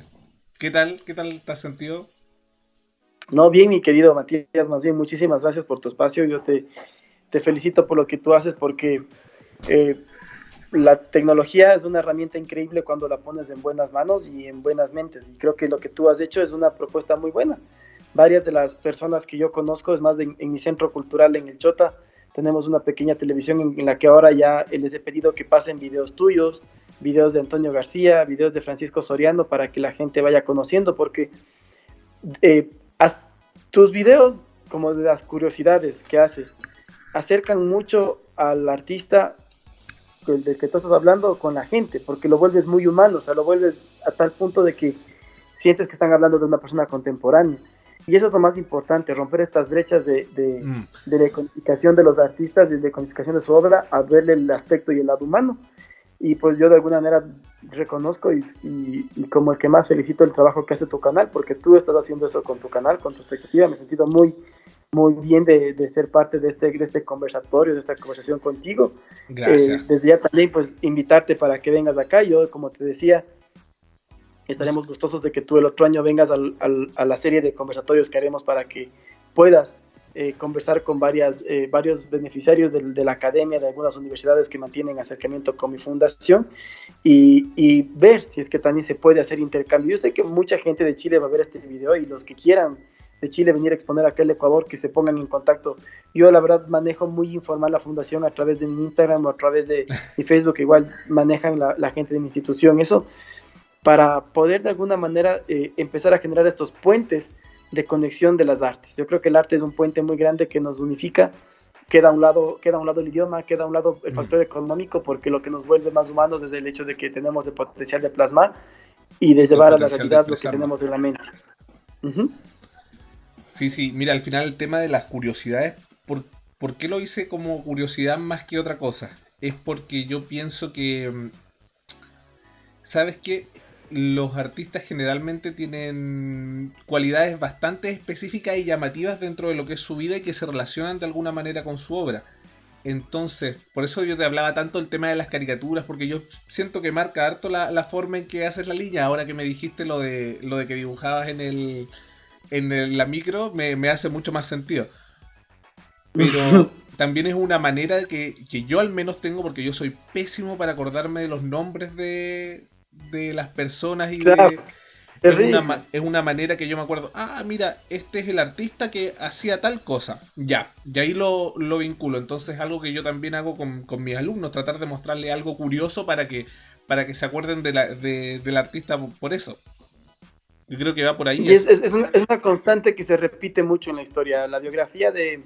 [SPEAKER 1] ¿Qué tal te has sentido?
[SPEAKER 2] No, bien, mi querido Matías, más bien, muchísimas gracias por tu espacio. Yo te felicito por lo que tú haces, porque eh, la tecnología es una herramienta increíble cuando la pones en buenas manos y en buenas mentes. Y creo que lo que tú has hecho es una propuesta muy buena. Varias de las personas que yo conozco, es más, en mi centro cultural en el Chota, tenemos una pequeña televisión en la que ahora ya les he pedido que pasen videos tuyos, videos de Antonio García, videos de Francisco Soriano, para que la gente vaya conociendo, porque eh, tus videos, como de las curiosidades que haces, acercan mucho al artista del que tú estás hablando con la gente, porque lo vuelves muy humano, o sea, lo vuelves a tal punto de que sientes que están hablando de una persona contemporánea. Y eso es lo más importante, romper estas brechas de decodificación de los artistas y de decodificación de su obra, a verle el aspecto y el lado humano. Y pues yo de alguna manera reconozco y como el que más felicito el trabajo que hace tu canal, porque tú estás haciendo eso con tu canal, con tu expectativa. Me he sentido muy, muy bien de ser parte de este conversatorio, de esta conversación contigo.
[SPEAKER 1] Gracias.
[SPEAKER 2] Desde ya también pues invitarte para que vengas acá. Yo, como te decía, estaremos gustosos de que tú el otro año vengas a la serie de conversatorios que haremos para que puedas conversar con varios beneficiarios de la academia, de algunas universidades que mantienen acercamiento con mi fundación, y ver si es que también se puede hacer intercambio. Yo sé que mucha gente de Chile va a ver este video, y los que quieran de Chile venir a exponer acá en Ecuador, que se pongan en contacto. Yo la verdad manejo muy informal la fundación a través de mi Instagram o a través de mi Facebook, igual manejan la gente de mi institución. Eso para poder de alguna manera empezar a generar estos puentes de conexión de las artes. Yo creo que el arte es un puente muy grande que nos unifica. Queda a un lado el idioma, queda a un lado el factor económico, porque lo que nos vuelve más humanos es el hecho de que tenemos el potencial de plasmar y de llevar a la realidad lo que tenemos en la mente. Uh-huh.
[SPEAKER 1] Sí, mira, al final el tema de las curiosidades, ¿por qué lo hice como curiosidad más que otra cosa? Es porque yo pienso que, ¿sabes qué? Los artistas generalmente tienen cualidades bastante específicas y llamativas dentro de lo que es su vida y que se relacionan de alguna manera con su obra. Entonces, por eso yo te hablaba tanto del tema de las caricaturas, porque yo siento que marca harto la forma en que haces la línea. Ahora que me dijiste lo de que dibujabas la micro, me hace mucho más sentido. Pero también es una manera que yo al menos tengo, porque yo soy pésimo para acordarme de los nombres de las personas y
[SPEAKER 2] claro,
[SPEAKER 1] es una manera que yo me acuerdo, mira, este es el artista que hacía tal cosa, ya, y ahí lo vinculo. Entonces algo que yo también hago con mis alumnos, tratar de mostrarle algo curioso para que se acuerden del artista por eso. Yo creo que va por ahí.
[SPEAKER 2] Y es una constante que se repite mucho en la historia. La biografía de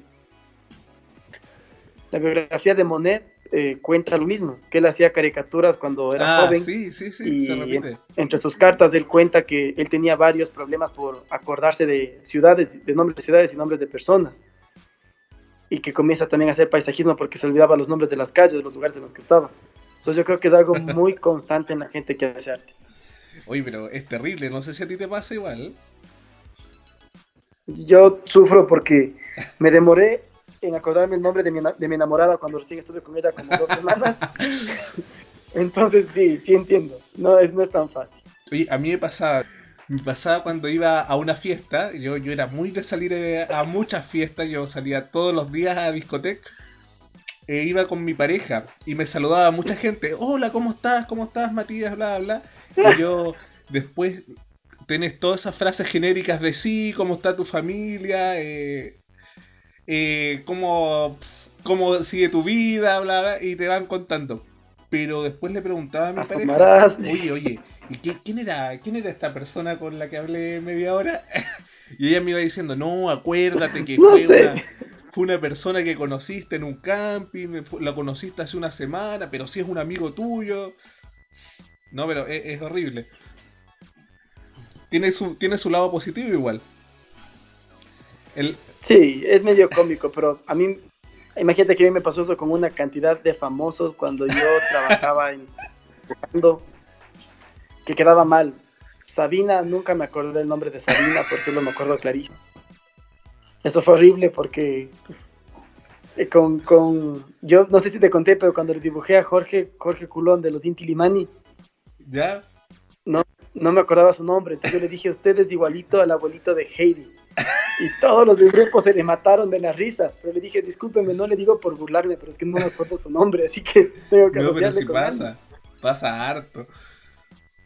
[SPEAKER 2] Monet cuenta lo mismo, que él hacía caricaturas cuando era joven.
[SPEAKER 1] Sí,
[SPEAKER 2] y
[SPEAKER 1] se repite.
[SPEAKER 2] Entre sus cartas él cuenta que él tenía varios problemas por acordarse de ciudades, de nombres de ciudades y nombres de personas, y que comienza también a hacer paisajismo porque se olvidaba los nombres de las calles, de los lugares en los que estaba. Entonces yo creo que es algo muy constante en la gente que hace arte.
[SPEAKER 1] Oye, pero es terrible, no sé si a ti te pasa igual.
[SPEAKER 2] Yo sufro porque me demoré en acordarme el nombre de mi enamorada cuando recién estuve con ella como 2 semanas. Entonces sí entiendo, no es tan fácil.
[SPEAKER 1] Oye, a mí me pasaba cuando iba a una fiesta. Yo era muy de salir a muchas fiestas, yo salía todos los días a discoteca, iba con mi pareja y me saludaba mucha gente. Hola, ¿cómo estás, Matías? Bla, bla, bla. Y yo después tenés todas esas frases genéricas de sí, ¿cómo está tu familia? Cómo sigue tu vida, bla, bla, y te van contando. Pero después le preguntaba a mi pareja, oye, ¿y quién era esta persona con la que hablé media hora? Y ella me iba diciendo, no, acuérdate que fue una persona que conociste en un camping, la conociste hace una semana, pero sí es un amigo tuyo. No, pero es horrible. Tiene su lado positivo igual.
[SPEAKER 2] Sí, es medio cómico, pero a mí, imagínate que a mí me pasó eso con una cantidad de famosos cuando yo trabajaba que quedaba mal. Sabina, nunca me acordé del nombre de Sabina porque no me acuerdo clarísimo. Eso fue horrible porque yo no sé si te conté, pero cuando le dibujé a Jorge Culón de los Inti Illimani,
[SPEAKER 1] ¿ya?
[SPEAKER 2] No me acordaba su nombre, entonces yo le dije, usted es igualito al abuelito de Heidi. Y todos los del grupo se le mataron de la risa, pero le dije, discúlpeme, no le digo por burlarme, pero es que no me acuerdo su nombre, así que tengo que
[SPEAKER 1] asociarle con él. Pasa harto.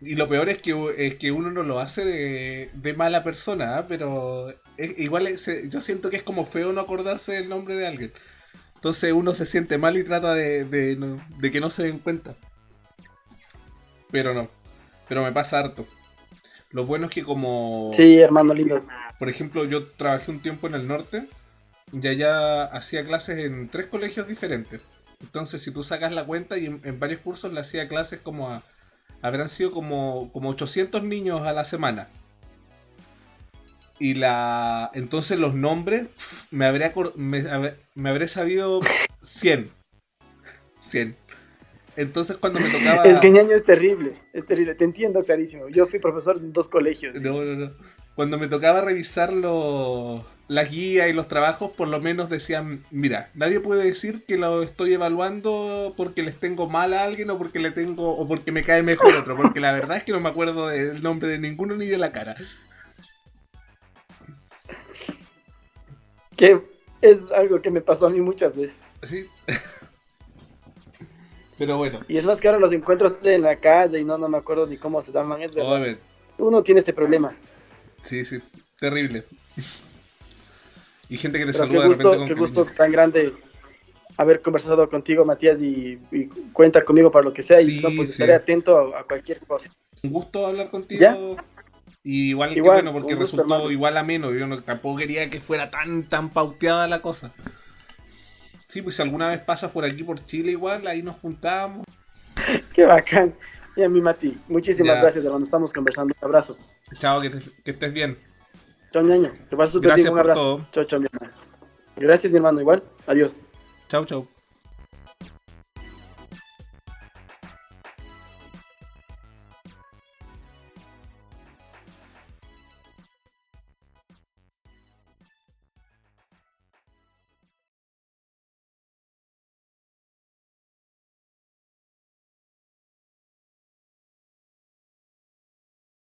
[SPEAKER 1] Y lo peor es que uno no lo hace de mala persona, ¿eh? Pero igual yo siento que es como feo no acordarse del nombre de alguien. Entonces uno se siente mal y trata de que no se den cuenta. Pero no. Pero me pasa harto. Lo bueno es que como...
[SPEAKER 2] Sí, hermano lindo.
[SPEAKER 1] Por ejemplo, yo trabajé un tiempo en el norte y allá hacía clases en 3 colegios diferentes. Entonces, si tú sacas la cuenta, y en varios cursos le hacía clases como habrán sido como 800 niños a la semana. Y entonces los nombres me habré sabido 100. Entonces cuando me tocaba...
[SPEAKER 2] Es que ñaño es terrible, te entiendo clarísimo. Yo fui profesor en 2 colegios.
[SPEAKER 1] No. Cuando me tocaba revisar las guías y los trabajos, por lo menos decían, mira, nadie puede decir que lo estoy evaluando porque les tengo mal a alguien o porque me cae mejor otro, porque la verdad es que no me acuerdo del nombre de ninguno ni de la cara.
[SPEAKER 2] Que es algo que me pasó a mí muchas veces.
[SPEAKER 1] Sí. Pero bueno.
[SPEAKER 2] Y es más que ahora los encuentro en la calle y no me acuerdo ni cómo se llaman, es verdad. Uno tiene ese problema.
[SPEAKER 1] Sí, terrible. Y gente que te saluda de repente con
[SPEAKER 2] qué gusto tan grande haber conversado contigo, Matías, y cuenta conmigo para lo que sea, y estaré atento a cualquier cosa.
[SPEAKER 1] Un gusto hablar contigo.
[SPEAKER 2] ¿Ya?
[SPEAKER 1] Y igual, que
[SPEAKER 2] Igual,
[SPEAKER 1] bueno, porque
[SPEAKER 2] un gusto,
[SPEAKER 1] resultó
[SPEAKER 2] hermano.
[SPEAKER 1] igual ameno. Yo tampoco quería que fuera tan pauteada la cosa. Sí, pues si alguna vez pasas por aquí por Chile igual, ahí nos juntamos.
[SPEAKER 2] Qué bacán. Y a mi Mati, muchísimas
[SPEAKER 1] Ya,
[SPEAKER 2] gracias, hermano. Estamos conversando. Un abrazo.
[SPEAKER 1] chao, que estés bien.
[SPEAKER 2] Chao, ñaña. Te paso súper bien.
[SPEAKER 1] Gracias
[SPEAKER 2] Un
[SPEAKER 1] por
[SPEAKER 2] abrazo.
[SPEAKER 1] todo.
[SPEAKER 2] Chao, chao, mi hermano. Gracias, mi hermano. Igual. Adiós.
[SPEAKER 1] Chao, chao.